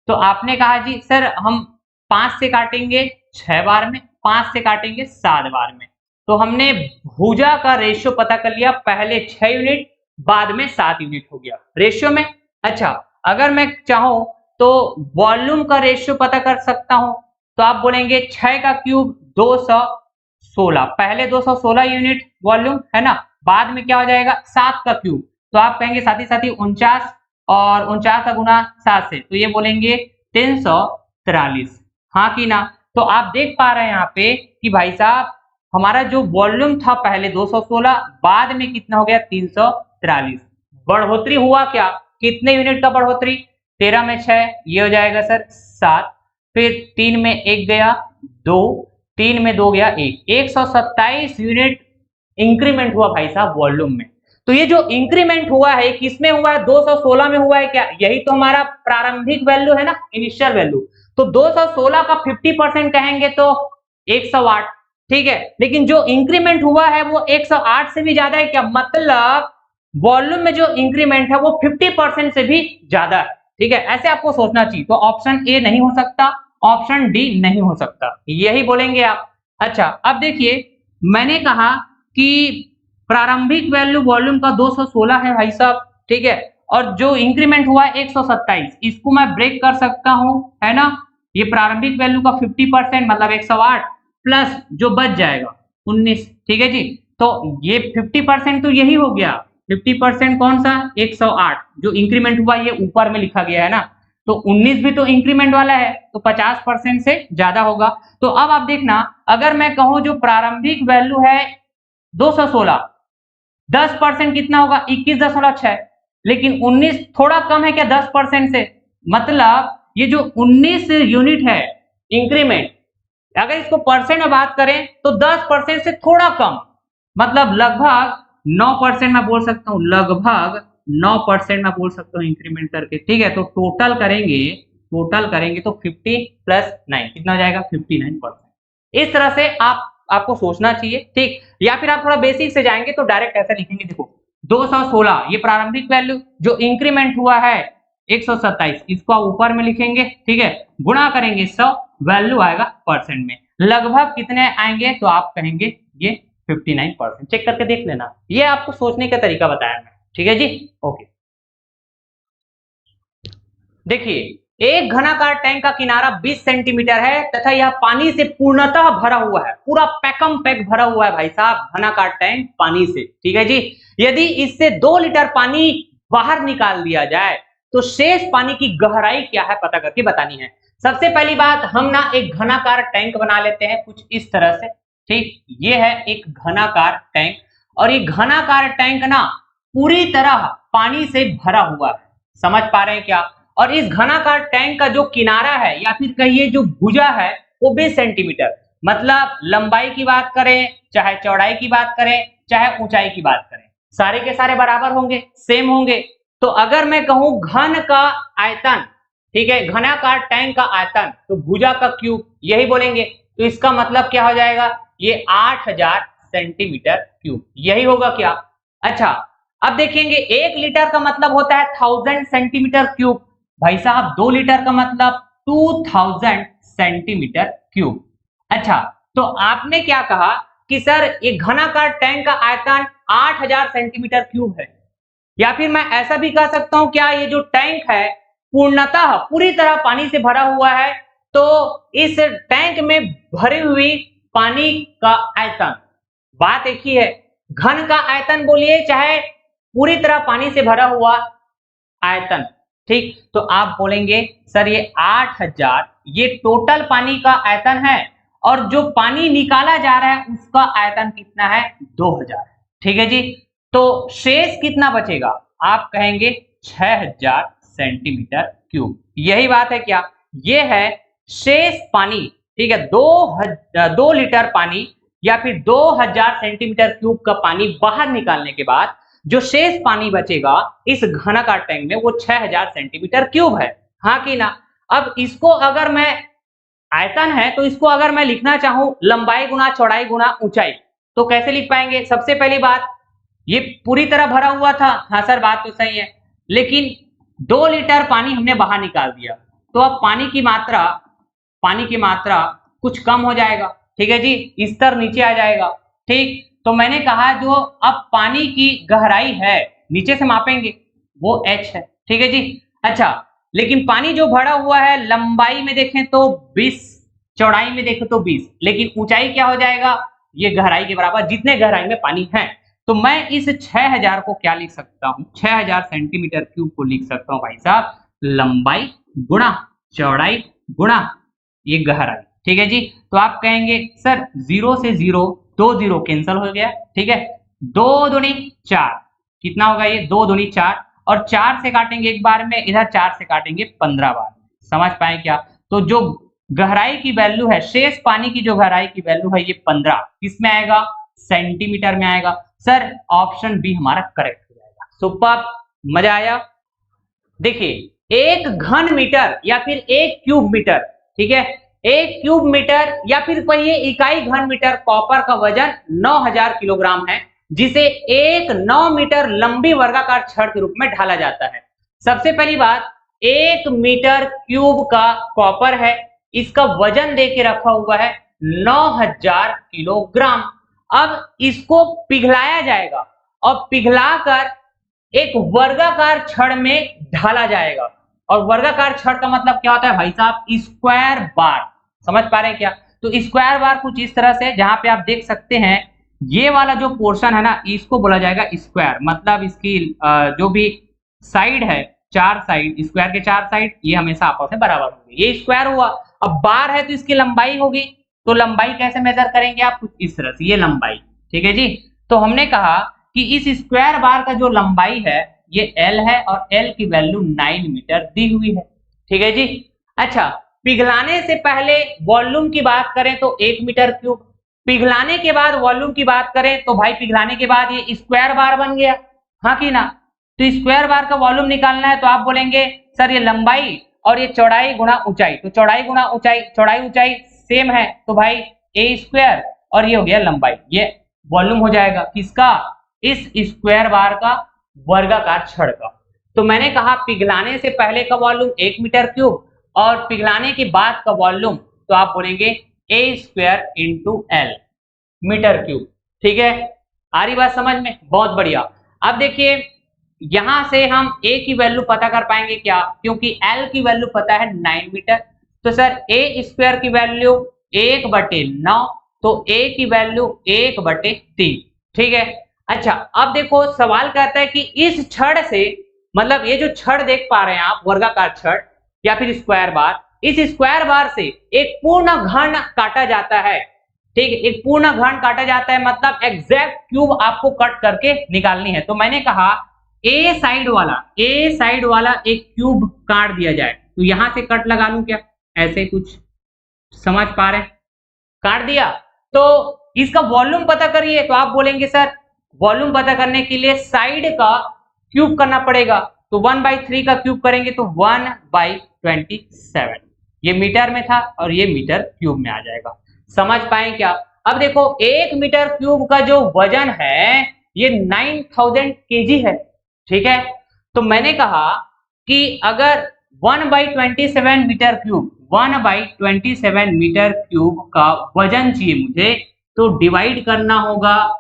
तो आपने कहा जी सर हम 5 से काटेंगे 6 बार में, 5 से काटेंगे 7 बार में, तो हमने भुजा का रेशियो पता कर लिया, पहले 6 यूनिट बाद में 7 यूनिट हो गया रेशियो में। अच्छा, अगर मैं चाहूं तो वॉल्यूम का रेशियो पता कर सकता हूं, तो आप बोलेंगे 6 का क्यूब 216, पहले 216 यूनिट वॉल्यूम है ना, बाद में क्या हो जाएगा 7 का क्यूब, तो आप कहेंगे साथ ही 49, और 49 का गुना 7 से, तो ये बोलेंगे 343। हाँ कि ना? तो आप देख पा रहे हैं यहाँ पे कि भाई साहब हमारा जो वॉल्यूम था पहले 216, बाद में कितना हो गया 343। बढ़ोतरी हुआ क्या? कितने यूनिट का बढ़ोतरी? 13 में 6, ये हो जाएगा सर 7, फिर 3 में 1 गया 2, 3 में 2 गया 1, 127 यूनिट इंक्रीमेंट हुआ भाई साहब वॉल्यूम में। तो ये जो इंक्रीमेंट हुआ है किसमें हुआ है? 216 में हुआ है क्या? यही तो हमारा प्रारंभिक वैल्यू है ना, इनिशियल वैल्यू। तो 216 का 50% कहेंगे तो 108, ठीक है। लेकिन जो इंक्रीमेंट हुआ है वो 108 से भी ज्यादा है क्या? मतलब वॉल्यूम में जो इंक्रीमेंट है वो 50% से भी ज्यादा है, ठीक है। ऐसे आपको सोचना चाहिए। तो ऑप्शन ए नहीं हो सकता, ऑप्शन डी नहीं हो सकता, यही बोलेंगे आप। अच्छा, अब देखिए मैंने कहा कि प्रारंभिक वैल्यू वॉल्यूम का 216 है भाई साहब, ठीक है, और जो इंक्रीमेंट हुआ है 127, इसको मैं ब्रेक कर सकता हूं, है ना। ये प्रारंभिक वैल्यू का 50% मतलब 108 प्लस जो बच जाएगा 19, ठीक है जी। तो ये 50% तो यही हो गया, 50% कौन सा? 108 जो इंक्रीमेंट हुआ ये ऊपर में लिखा गया है ना, तो 19 भी तो इंक्रीमेंट वाला है, तो 50% से ज्यादा होगा। तो अब आप देखना, अगर मैं कहूं जो प्रारंभिक वैल्यू है 216, 10% कितना होगा? 21.6, लेकिन 19 थोड़ा कम है क्या 10% से? मतलब ये जो 19 यूनिट है इंक्रीमेंट, अगर इसको परसेंट में बात करें तो 10% से थोड़ा कम, मतलब लगभग 9% मैं बोल सकता हूं, लगभग 9% मैं बोल सकता हूं इंक्रीमेंट करके, ठीक है। तो टोटल करेंगे तो 50 प्लस 9 कितना हो जाएगा? 59%। इस तरह से आपको सोचना चाहिए, ठीक। या फिर आप थोड़ा बेसिक से जाएंगे तो डायरेक्ट ऐसा लिखेंगे, देखो 216 ये प्रारंभिक वैल्यू, जो इंक्रीमेंट हुआ है 127, इसको आप ऊपर में लिखेंगे, ठीक है, गुणा करेंगे 100, वैल्यू आएगा परसेंट में, लगभग कितने आएंगे? तो आप कहेंगे ये 59%। चेक करके देख लेना, ये आपको सोचने का तरीका बताया मैं, ठीक है जी। ओके, देखिए एक घनाकार टैंक का किनारा 20 सेंटीमीटर है तथा यह पानी से पूर्णतः भरा हुआ है, पूरा पैकम पैक भरा हुआ है भाई साहब घनाकार टैंक पानी से, ठीक है जी। यदि इससे 2 लीटर पानी बाहर निकाल दिया जाए तो शेष पानी की गहराई क्या है पता करके बतानी है। सबसे पहली बात, हम ना एक घनाकार टैंक बना लेते हैं कुछ इस तरह से, ठीक। ये है एक घनाकार टैंक, और ये घनाकार टैंक ना पूरी तरह पानी से भरा हुआ है, समझ पा रहे हैं क्या? और इस घनाकार टैंक का जो किनारा है या फिर कहिए जो भुजा है वो 20 सेंटीमीटर, मतलब लंबाई की बात करें चाहे चौड़ाई की बात करें चाहे ऊंचाई की बात करें, सारे के सारे बराबर होंगे, सेम होंगे। तो अगर मैं कहूं घन का आयतन, ठीक है, घनाकार टैंक का आयतन, तो भुजा का क्यूब यही बोलेंगे। तो इसका मतलब क्या हो जाएगा? ये 8000 सेंटीमीटर क्यूब, यही होगा क्या? अच्छा, अब देखेंगे 1 लीटर का मतलब होता है 1000 सेंटीमीटर क्यूब, भाई साहब 2 लीटर का मतलब 2000 सेंटीमीटर क्यूब। अच्छा, तो आपने क्या कहा कि सर ये घनाकार टैंक का आयतन 8000 सेंटीमीटर क्यूब है, या फिर मैं ऐसा भी कह सकता हूं क्या ये जो टैंक है पूर्णतः पूरी तरह पानी से भरा हुआ है, तो इस टैंक में भरी हुई पानी का आयतन, बात एक ही है, घन का आयतन बोलिए चाहे पूरी तरह पानी से भरा हुआ आयतन, ठीक। तो आप बोलेंगे सर ये 8000 ये टोटल पानी का आयतन है, और जो पानी निकाला जा रहा है उसका आयतन कितना है? 2000, ठीक है जी। तो शेष कितना बचेगा? आप कहेंगे 6000 सेंटीमीटर क्यूब, यही बात है क्या? ये है शेष पानी, ठीक है, 2 लीटर पानी या फिर 2000 सेंटीमीटर क्यूब का पानी बाहर निकालने के बाद जो शेष पानी बचेगा इस घनाकार टैंक में वो 6000 सेंटीमीटर क्यूब है, हाँ कि ना। अब इसको अगर मैं, आयतन है तो इसको अगर मैं लिखना चाहूं लंबाई गुना चौड़ाई गुना ऊंचाई, तो कैसे लिख पाएंगे? सबसे पहली बात, ये पूरी तरह भरा हुआ था, हाँ सर बात तो सही है, लेकिन 2 लीटर पानी हमने बाहर निकाल दिया, तो अब पानी की मात्रा कुछ कम हो जाएगा, ठीक है जी, स्तर नीचे आ जाएगा, ठीक। तो मैंने कहा जो अब पानी की गहराई है नीचे से मापेंगे वो h है, ठीक है जी। अच्छा, लेकिन पानी जो भरा हुआ है लंबाई में देखें तो 20, चौड़ाई में देखें तो 20, लेकिन ऊंचाई क्या हो जाएगा? ये गहराई के बराबर, जितने गहराई में पानी है। तो मैं इस 6000 को क्या लिख सकता हूं, 6000 सेंटीमीटर क्यूब को लिख सकता हूं भाई साहब लंबाई गुणा चौड़ाई गुणा ये गहराई। ठीक है जी। तो आप कहेंगे सर 0 से 0 2 0 कैंसिल हो गया। ठीक है, 2 दूनी 4 कितना होगा ये 2 दूनी 4 और 4 से काटेंगे एक बार में, इधर 4 से काटेंगे 15 बार में। समझ पाए क्या? तो जो गहराई की वैल्यू है, शेष पानी की जो गहराई की वैल्यू है ये 15 किस में आएगा, सेंटीमीटर में आएगा। सर ऑप्शन बी हमारा करेक्ट हो जाएगा। सुपर, मजा आया। देखिए 1 घन मीटर या फिर 1 क्यूब मीटर, ठीक है, 1 क्यूब मीटर या फिर कहिए इकाई घन मीटर कॉपर का वजन 9000 किलोग्राम है, जिसे एक 9 मीटर लंबी वर्गाकार छड़ के रूप में ढाला जाता है। सबसे पहली बात, 1 मीटर क्यूब का कॉपर है, इसका वजन देके रखा हुआ है 9000 किलोग्राम। अब इसको पिघलाया जाएगा और पिघलाकर एक वर्गाकार छड़ में ढाला जाएगा। और वर्गाकार छड़ का मतलब क्या होता है भाई साहब, स्क्वायर बार। समझ पा रहे हैं क्या? तो स्क्वायर बार कुछ इस तरह से, जहां पे आप देख सकते हैं ये वाला जो पोर्शन है ना, इसको बोला जाएगा स्क्वायर। मतलब इसकी जो भी साइड है, 4 साइड, स्क्वायर के 4 साइड ये हमेशा आपस में बराबर होंगे, ये स्क्वायर हुआ। अब बार है तो इसकी लंबाई होगी, तो लंबाई कैसे मेजर करेंगे आप, कुछ इस तरह से, ये लंबाई। ठीक है जी। तो हमने कहा कि इस स्क्वायर बार का जो लंबाई है ये L है और L की वैल्यू 9 मीटर दी हुई है। ठीक है जी। अच्छा, पिघलाने से पहले वॉल्यूम की बात करें तो 1 मीटर क्यूब, पिघलाने के बाद वॉल्यूम की बात करें तो भाई पिघलाने के बाद ये स्क्वायर बार बन गया, हाँ कि ना? तो स्क्वायर बार का वॉल्यूम निकालना है तो आप बोलेंगे सर ये लंबाई और ये चौड़ाई गुणा ऊंचाई, तो चौड़ाई गुणा ऊंचाई, चौड़ाई ऊंचाई सेम है तो भाई a स्क्वायर और ये हो गया लंबाई, ये वॉल्यूम हो जाएगा किसका, इस स्क्वायर बार का वर्गाकार छड़ का। तो मैंने कहा पिघलाने से पहले का वॉल्यूम 1 मीटर क्यूब और पिघलाने के बाद का वॉल्यूम, तो आप बोलेंगे a square into L metre cube. ठीक है, आ रही बात समझ में? बहुत बढ़िया। अब देखिए यहां से हम a की वैल्यू पता कर पाएंगे क्या, क्योंकि l की वैल्यू पता है 9 मीटर। तो सर a स्क्वायर की वैल्यू 1/9, तो a की वैल्यू 1/3। ठीक है। अच्छा, अब देखो सवाल कहता है कि इस छड़ से, मतलब ये जो छड़ देख पा रहे हैं आप, वर्गाकार छड़ या फिर स्क्वायर बार, इस स्क्वायर बार से एक पूर्ण घन काटा जाता है। ठीक है, एक पूर्ण घन काटा जाता है, मतलब एग्जैक्ट क्यूब आपको कट करके निकालनी है। तो मैंने कहा ए साइड वाला एक क्यूब काट दिया जाए, तो यहां से कट लगा लूं क्या, ऐसे कुछ, समझ पा रहे हैं? काट दिया तो इसका वॉल्यूम पता करिए, तो आप बोलेंगे सर वॉल्यूम पता करने के लिए साइड का क्यूब करना पड़ेगा, तो 1/3 का क्यूब करेंगे तो 1/27, ये मीटर में था और ये मीटर क्यूब में आ जाएगा। समझ पाए क्या? अब देखो 1 मीटर क्यूब का जो वजन है ये 9000 केजी है। ठीक है, तो मैंने कहा कि अगर 1/27 मीटर क्यूब, 1/27 मीटर क्यूब का वजन चाहिए मुझे, तो डिवाइड करना होगा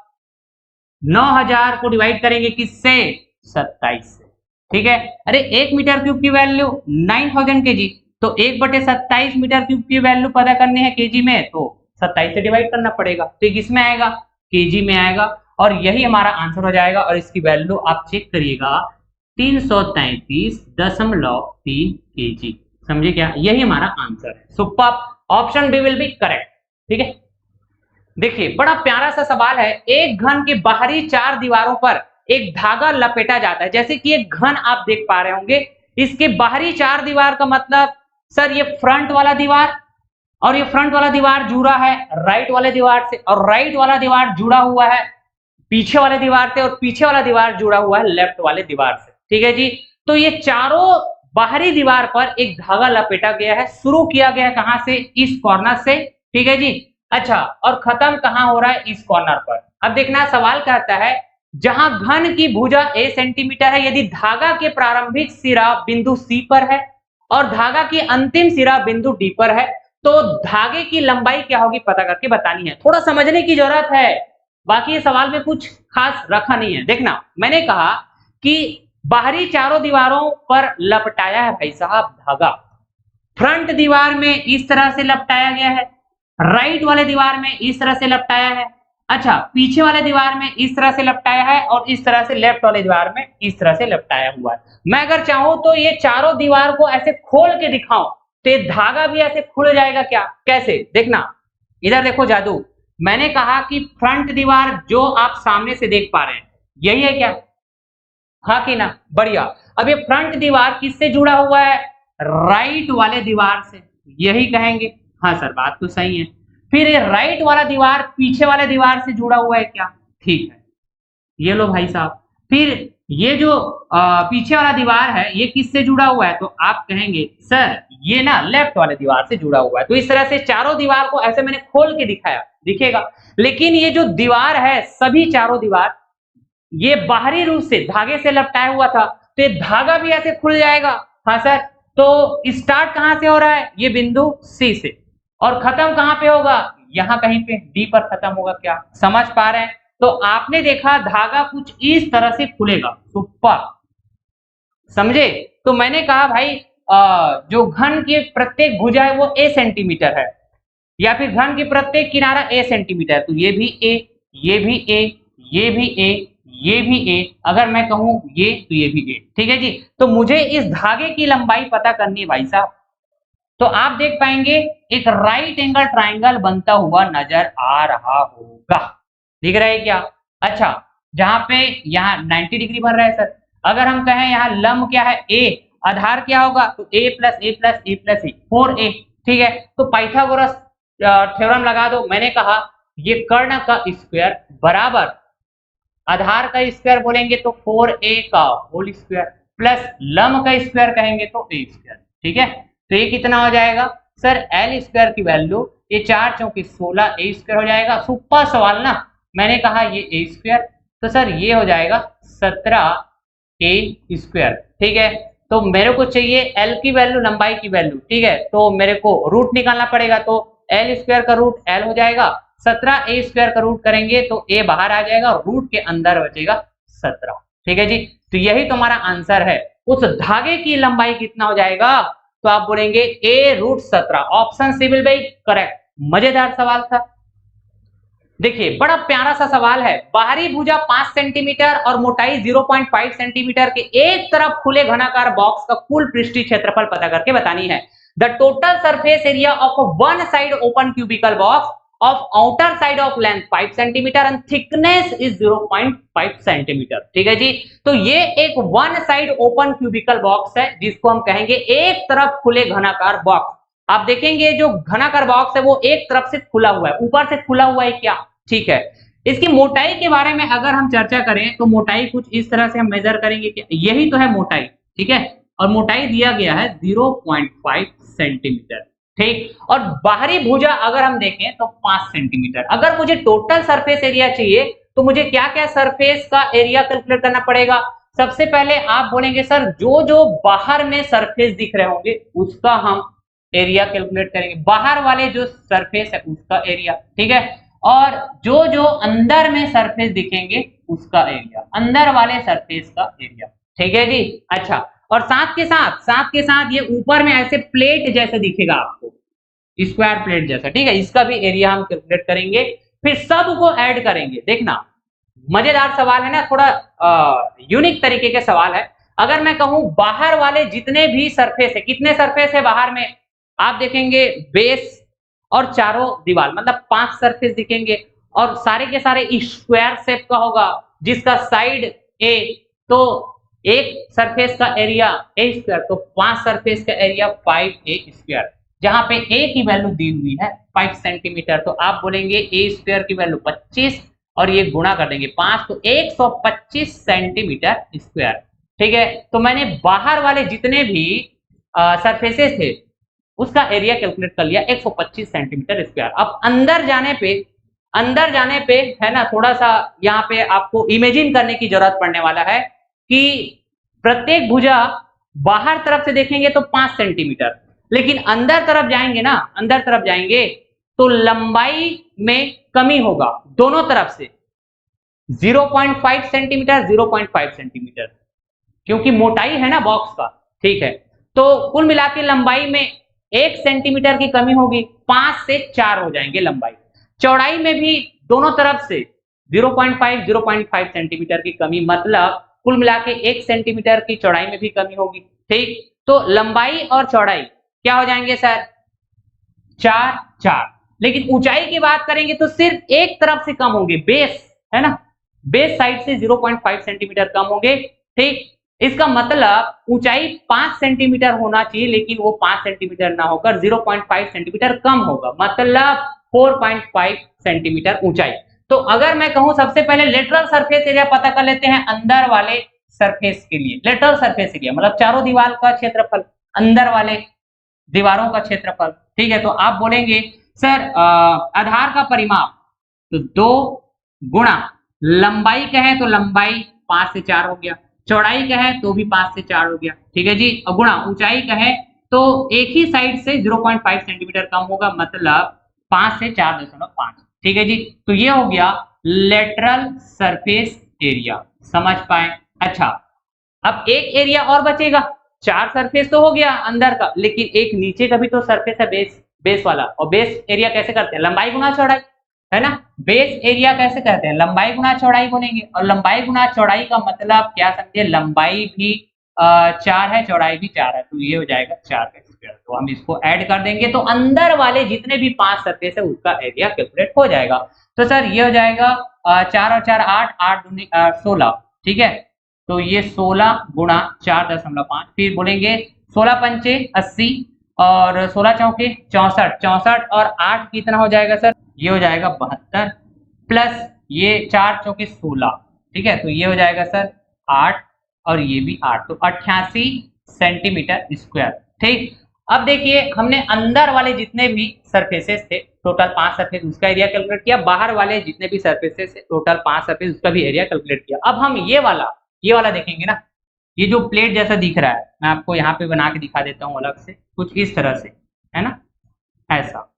9000 को डिवाइड करेंगे किससे, 27 से। ठीक है, अरे 1 मीटर क्यूब की वैल्यू 9000 केजी, तो 1/27 मीटर क्यूब की वैल्यू पता करनी है केजी में, तो 27 से डिवाइड करना पड़ेगा, तो किसमें आएगा, केजी में आएगा, और यही हमारा आंसर हो जाएगा। और इसकी वैल्यू आप चेक करिएगा 333.3 केजी। समझे क्या? यही हमारा आंसर है। Super, option B will be correct. ठीक है, देखिए बड़ा प्यारा सा सवाल है। एक घन के बाहरी 4 दीवारों पर एक धागा लपेटा जाता है, जैसे कि एक घन आप देख पा रहे होंगे, इसके बाहरी 4 दीवार का मतलब सर ये फ्रंट वाला दीवार, और ये फ्रंट वाला दीवार जुड़ा है राइट वाले दीवार से, और राइट वाला दीवार जुड़ा हुआ है पीछे वाले दीवार से, और पीछे वाला दीवार जुड़ा हुआ है लेफ्ट वाले दीवार से। ठीक है जी। तो ये चारों बाहरी दीवार पर एक धागा लपेटा गया है, शुरू किया गया कहां से, इस कॉर्नर से। ठीक है जी। अच्छा, और खत्म कहां हो रहा है, इस कॉर्नर पर। अब देखना सवाल कहता है जहां घन की भुजा a सेंटीमीटर है, यदि धागा के प्रारंभिक सिरा बिंदु C पर है और धागा की अंतिम सिरा बिंदु D पर है, तो धागे की लंबाई क्या होगी पता करके बतानी है। थोड़ा समझने की जरूरत है, बाकी ये सवाल में कुछ खास रखा नहीं है। देखना, मैंने कहा कि बाहरी चारों दीवारों पर लपटाया है भाई साहब धागा, फ्रंट दीवार में इस तरह से लपटाया गया है, राइट वाले दीवार में इस तरह से लपटाया है, अच्छा, पीछे वाले दीवार में इस तरह से लपटाया है और इस तरह से लेफ्ट वाले दीवार में इस तरह से लपटाया हुआ है। मैं अगर चाहूं तो ये चारों दीवार को ऐसे खोल के दिखाऊं तो ये धागा भी ऐसे खुल जाएगा क्या? कैसे? देखना, इधर देखो जादू। मैंने कहा कि फ्रंट दीवार जो आप सामने से देख पा रहे हैं, यही है क्या? हाँ कि ना? बढ़िया। अब ये फ्रंट दीवार किससे जुड़ा हुआ है? राइट वाले दीवार से, यही कहेंगे। हाँ सर, बात तो सही है। फिर ये राइट वाला दीवार पीछे वाले दीवार से जुड़ा हुआ है क्या? ठीक है, ये लो भाई साहब। फिर ये जो पीछे वाला दीवार है ये किससे जुड़ा हुआ है? तो आप कहेंगे सर ये ना लेफ्ट वाले दीवार से जुड़ा हुआ है। तो इस तरह से चारों दीवार को ऐसे मैंने खोल के दिखाया, दिखेगा। लेकिन ये जो दीवार है, सभी चारों दीवार, ये बाहरी रूप से धागे से लपटाया हुआ था, तो ये धागा भी ऐसे खुल जाएगा। हाँ सर, तो स्टार्ट कहां से हो रहा है? ये बिंदु सी से, और खत्म कहां पे होगा? यहां कहीं पे डी पर खत्म होगा। क्या समझ पा रहे हैं? तो आपने देखा धागा कुछ इस तरह से खुलेगा। सुपर, समझे? तो मैंने कहा भाई जो घन की प्रत्येक भुजा है वो ए सेंटीमीटर है, या फिर घन की प्रत्येक किनारा ए सेंटीमीटर, तो ये भी ए, ये भी ए, ये भी ए, ये भी ए। अगर मैं कहूं ये, तो ये भी ए। ठीक है जी। तो मुझे इस धागे की लंबाई पता करनी है भाई साहब। तो आप देख पाएंगे एक राइट एंगल ट्राइंगल बनता हुआ नजर आ रहा होगा। दिख रहा है क्या? अच्छा, जहां पे यहाँ 90 डिग्री बन रहा है सर, अगर हम कहें यहाँ लंब क्या है? ए, आधार क्या होगा? तो ए प्लस ए प्लस ए प्लस ए, 4a। ठीक है, तो पाइथागोरस थ्योरम लगा दो। मैंने कहा ये कर्ण का स्क्वायर बराबर आधार का स्क्वायर बोलेंगे तो 4a का होल स्क्वायर, प्लस लंब का स्क्वायर कहेंगे तो a स्क्वायर। ठीक है, तो ये कितना हो जाएगा सर? एल स्क्वायर की वैल्यू, ये 4 चौकी 16 a स्क्वायर हो जाएगा। सुपर सवाल ना। मैंने कहा ये a स्क्वायर, तो सर ये हो जाएगा 17a स्क्वायर। ठीक है, तो मेरे को चाहिए l की वैल्यू, लंबाई की वैल्यू। ठीक है, तो मेरे को रूट निकालना पड़ेगा, तो एल स्क्वायर का रूट एल हो जाएगा, 17a स्क्वायर का रूट करेंगे तो a बाहर आ जाएगा, रूट के अंदर बचेगा 17। ठीक है जी, तो यही तुम्हारा आंसर है। उस धागे की लंबाई कितना हो जाएगा? तो आप बोलेंगे a root 17। Option C will be correct. मजेदार सवाल था। देखिए बड़ा प्यारा सा सवाल है। बाहरी भुजा 5 सेंटीमीटर और मोटाई 0.5 सेंटीमीटर के एक तरफ खुले घनाकार बॉक्स का कुल पृष्ठीय क्षेत्रफल पता करके बतानी है। The total surface area of one side open cubical box of outer side of length 5 centimetre and thickness is 0.5 centimetre. ठीक है जी, तो ये एक one side open cubical box है जिसको हम कहेंगे एक तरफ खुले घनाकार बॉक्स। आप देखेंगे जो घनाकार बॉक्स है वो एक तरफ से खुला हुआ है, ऊपर से खुला हुआ है क्या? ठीक है, इसकी मोटाई के बारे में अगर हम चर्चा करें तो मोटाई कुछ इस तरह से हम मेजर करेंगे कि यही तो है मोटाई। ठीक है, और मोटाई दिया गया है 0.5 सेंटीमीटर। ठीक, और बाहरी भुजा अगर हम देखें तो 5 सेंटीमीटर। अगर मुझे टोटल सरफेस एरिया चाहिए तो मुझे क्या क्या सरफेस का एरिया कैलकुलेट करना पड़ेगा? सबसे पहले आप बोलेंगे सर जो जो बाहर में सरफेस दिख रहे होंगे उसका हम एरिया कैलकुलेट करेंगे, बाहर वाले जो सरफेस है उसका एरिया। ठीक है, और जो जो अंदर में सरफेस दिखेंगे उसका एरिया, अंदर वाले सरफेस का एरिया। ठीक है जी। अच्छा, और साथ के साथ ये ऊपर में ऐसे प्लेट जैसे दिखेगा आपको, स्क्वायर प्लेट जैसा। ठीक है, इसका भी एरिया हम कैलकुलेट करेंगे, फिर सबको ऐड करेंगे। देखना मजेदार सवाल है ना, थोड़ा यूनिक तरीके के सवाल है। अगर मैं कहूं बाहर वाले जितने भी सरफेस है, कितने सरफेस है बाहर में? आप देखेंगे बेस और चारों दीवार, मतलब 5 सरफेस दिखेंगे, और सारे के सारे स्क्वायर शेप का होगा जिसका साइड ए, तो एक सरफेस का एरिया ए स्क्वायर, तो 5 सरफेस का एरिया 5a स्क्वायर, जहां पे a की वैल्यू दी हुई है 5 सेंटीमीटर। तो आप बोलेंगे a स्क्वायर की वैल्यू 25 और ये गुणा कर देंगे 5, तो 125 सेंटीमीटर स्क्वायर। ठीक है, तो मैंने बाहर वाले जितने भी सरफेसेस थे उसका एरिया कैलकुलेट कर लिया 125 सेंटीमीटर स्क्वायर। अब अंदर जाने पे है ना, थोड़ा सा यहाँ पे आपको इमेजिन करने की जरूरत पड़ने वाला है कि प्रत्येक भुजा बाहर तरफ से देखेंगे तो 5 सेंटीमीटर, लेकिन अंदर तरफ जाएंगे तो लंबाई में कमी होगा दोनों तरफ से 0.5 सेंटीमीटर 0.5 सेंटीमीटर, क्योंकि मोटाई है ना बॉक्स का। ठीक है, तो कुल मिला के लंबाई में 1 सेंटीमीटर की कमी होगी, 5 से 4 हो जाएंगे लंबाई। चौड़ाई में भी दोनों तरफ से 0.5 सेंटीमीटर की कमी, मतलब कुल मिला के 1 सेंटीमीटर की चौड़ाई में भी कमी होगी। ठीक, तो लंबाई और चौड़ाई क्या हो जाएंगे सर? 4 4। लेकिन ऊंचाई की बात करेंगे तो सिर्फ एक तरफ से कम होंगे, बेस है ना, बेस साइड से 0.5 सेंटीमीटर कम होंगे। ठीक, इसका मतलब ऊंचाई 5 सेंटीमीटर होना चाहिए, लेकिन वो 5 सेंटीमीटर ना होकर 0.5 सेंटीमीटर कम होगा, मतलब 4.5 सेंटीमीटर ऊंचाई। तो अगर मैं कहूं सबसे पहले लेटरल सरफेस एरिया पता कर लेते हैं अंदर वाले सरफेस के लिए। लेटरल सरफेस एरिया मतलब चारों दीवार का क्षेत्रफल, अंदर वाले दीवारों का क्षेत्रफल। ठीक है, तो आप बोलेंगे सर आधार का परिमाप, तो 2 गुणा लंबाई कहें तो लंबाई 5 से 4 हो गया, चौड़ाई कहें तो भी 5 से 4 हो गया। ठीक है जी, और गुणा ऊंचाई कहें तो एक ही साइड से 0.5 सेंटीमीटर कम होगा, मतलब 5 से 4.5। ठीक है जी, तो ये हो गया लेटरल सरफेस एरिया, समझ पाए? अच्छा, अब एक एरिया और बचेगा। 4 सरफेस तो हो गया अंदर का, लेकिन एक नीचे का भी तो सरफेस है, बेस, बेस वाला। और बेस एरिया कैसे करते हैं? लंबाई गुना चौड़ाई, है ना। बेस एरिया कैसे कहते हैं? लंबाई गुना चौड़ाई बोलेंगे, और लंबाई गुना चौड़ाई का मतलब क्या समझे? लंबाई भी 4 है, चौड़ाई भी 4 है, तो ये हो जाएगा 4 का स्क्वायर। तो हम इसको ऐड कर देंगे तो अंदर वाले जितने भी 5 सरफेस है उसका एरिया कैलकुलेट हो जाएगा। तो सर ये हो जाएगा 4 और 4 8, 8 दूनी 16। ठीक है, तो ये 16 गुणा 4.5, फिर बोलेंगे 16 पंचे 80 और 16 चौके 64, 64 और 8 कितना हो जाएगा सर? ये हो जाएगा 72 प्लस ये 4 चौके 16। ठीक है, तो ये हो जाएगा सर 8 और ये भी 8, तो 88 सेंटीमीटर स्क्वायर। ठीक, अब देखिए हमने अंदर वाले जितने भी सरफेसेस थे, टोटल 5 सरफेस, उसका एरिया कैलकुलेट किया। बाहर वाले जितने भी सरफेसेस थे, टोटल 5 सरफेस, उसका भी एरिया कैलकुलेट किया। अब हम ये वाला देखेंगे ना, ये जो प्लेट जैसा दिख रहा है, मैं आपको यहाँ पे बना के दिखा देता हूँ अलग से, कुछ इस तरह से, है ना, ऐसा।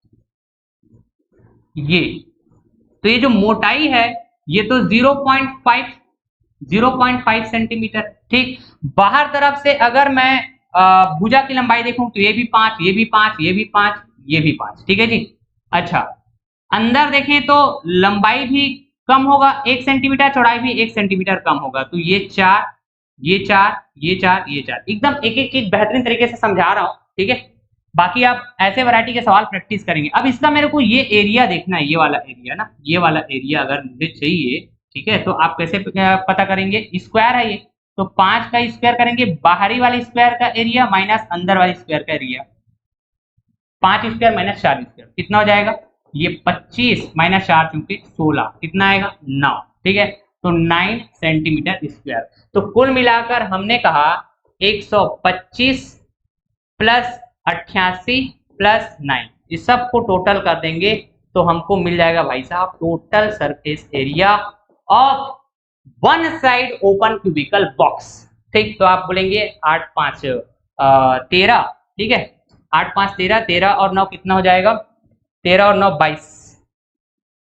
ये तो ये जो मोटाई है ये तो 0.5 सेंटीमीटर। ठीक, बाहर तरफ से अगर मैं भुजा की लंबाई देखूं तो ये भी 5, ये भी 5, ये भी 5, ये भी 5। ठीक है जी। अच्छा, अंदर देखें तो लंबाई भी कम होगा 1 सेंटीमीटर, चौड़ाई भी 1 सेंटीमीटर कम होगा, तो ये 4, ये 4, ये 4, ये 4, एकदम एक एक चीज बेहतरीन तरीके से समझा रहा हूं। ठीक है, बाकी आप ऐसे वैरायटी के सवाल प्रैक्टिस करेंगे। अब इसका मेरे को ये एरिया देखना है, ये वाला एरिया ना, ये वाला एरिया अगर मुझे चाहिए, ठीक है, तो आप कैसे पता करेंगे? स्क्वायर है ये, तो 5 का स्क्वायर करेंगे, बाहरी वाले स्क्वायर का एरिया माइनस अंदर वाले स्क्वायर का एरिया, 5 स्क्वायर माइनस 4 स्क्वायर कितना हो जाएगा? ये 25 माइनस 4 क्योंकि 16, कितना आएगा? 9। ठीक है, तो 9 सेंटीमीटर स्क्वायर। तो कुल मिलाकर हमने कहा 125 प्लस 88 प्लस 9, इस सब को टोटल कर देंगे तो हमको मिल जाएगा भाई साहब total surface area of one side open cubical box. ठीक, तो आप बोलेंगे 8 5 13। ठीक है, 8 5 13, 13 और 9 कितना हो जाएगा? 13 और 9 22।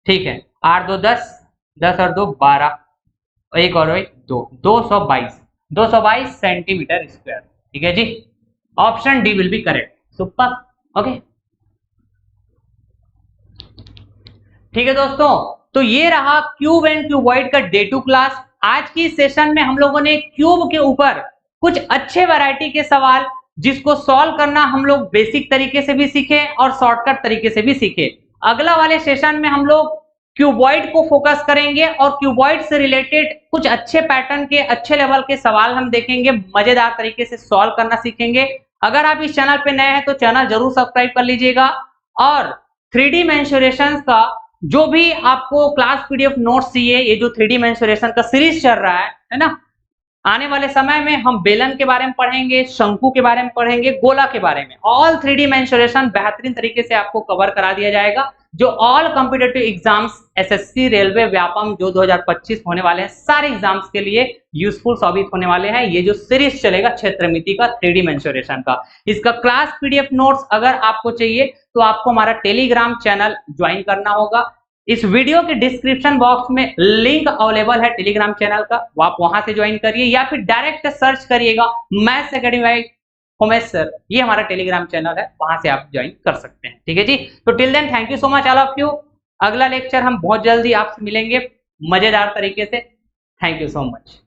ठीक है, 8 2 10, 10 और 2 12, एक और 2, 222 सेंटीमीटर स्क्वायर। ठीक है जी, option D will be correct. Super, okay. ठीक है दोस्तों, तो ये रहा क्यूब एंड क्यूबॉइड का डे 2 क्लास। आज की सेशन में हम लोगों ने क्यूब के ऊपर कुछ अच्छे वैरायटी के सवाल जिसको सॉल्व करना हम लोग बेसिक तरीके से भी सीखे और शॉर्टकट तरीके से भी सीखे। अगला वाले सेशन में हम लोग क्यूबॉइड को फोकस करेंगे और क्यूबॉइड से रिलेटेड कुछ अच्छे पैटर्न के, अच्छे लेवल के सवाल हम देखेंगे, मजेदार तरीके से सॉल्व करना सीखेंगे। अगर आप इस चैनल पे नए हैं तो चैनल जरूर सब्सक्राइब कर लीजिएगा, और 3D मेंसुरेशन का जो भी आपको क्लास पीडीएफ नोट्स चाहिए, ये जो 3D मेंसुरेशन का सीरीज चल रहा है ना, आने वाले समय में हम बेलन के बारे में पढ़ेंगे, शंकु के बारे में पढ़ेंगे, गोला के बारे में। ऑल 3D मेंसुरेशन बेहतरीन तरीके से आपको कवर करा दिया जाएगा, जो all competitive exams, SSC, railway, Vyapam जो 2025 होने वाले हैं, सारे एग्जाम्स के लिए यूजफुल साबित होने वाले हैं। ये जो सीरीज चलेगा क्षेत्रमिति का 3D मेंसुरेशन का, इसका क्लास पीडीएफ नोट्स अगर आपको चाहिए तो आपको हमारा टेलीग्राम चैनल ज्वाइन करना होगा। इस वीडियो के डिस्क्रिप्शन बॉक्स में लिंक अवेलेबल है टेलीग्राम चैनल का, वो आप वहां से ज्वाइन करिए, या फिर डायरेक्ट सर्च करिएगा maths academy by Umesh sir, ये हमारा टेलीग्राम चैनल है, वहां से आप ज्वाइन कर सकते हैं। ठीक है जी, तो till then thank you so much all of you. अगला लेक्चर हम बहुत जल्दी आपसे मिलेंगे मजेदार तरीके से। Thank you so much.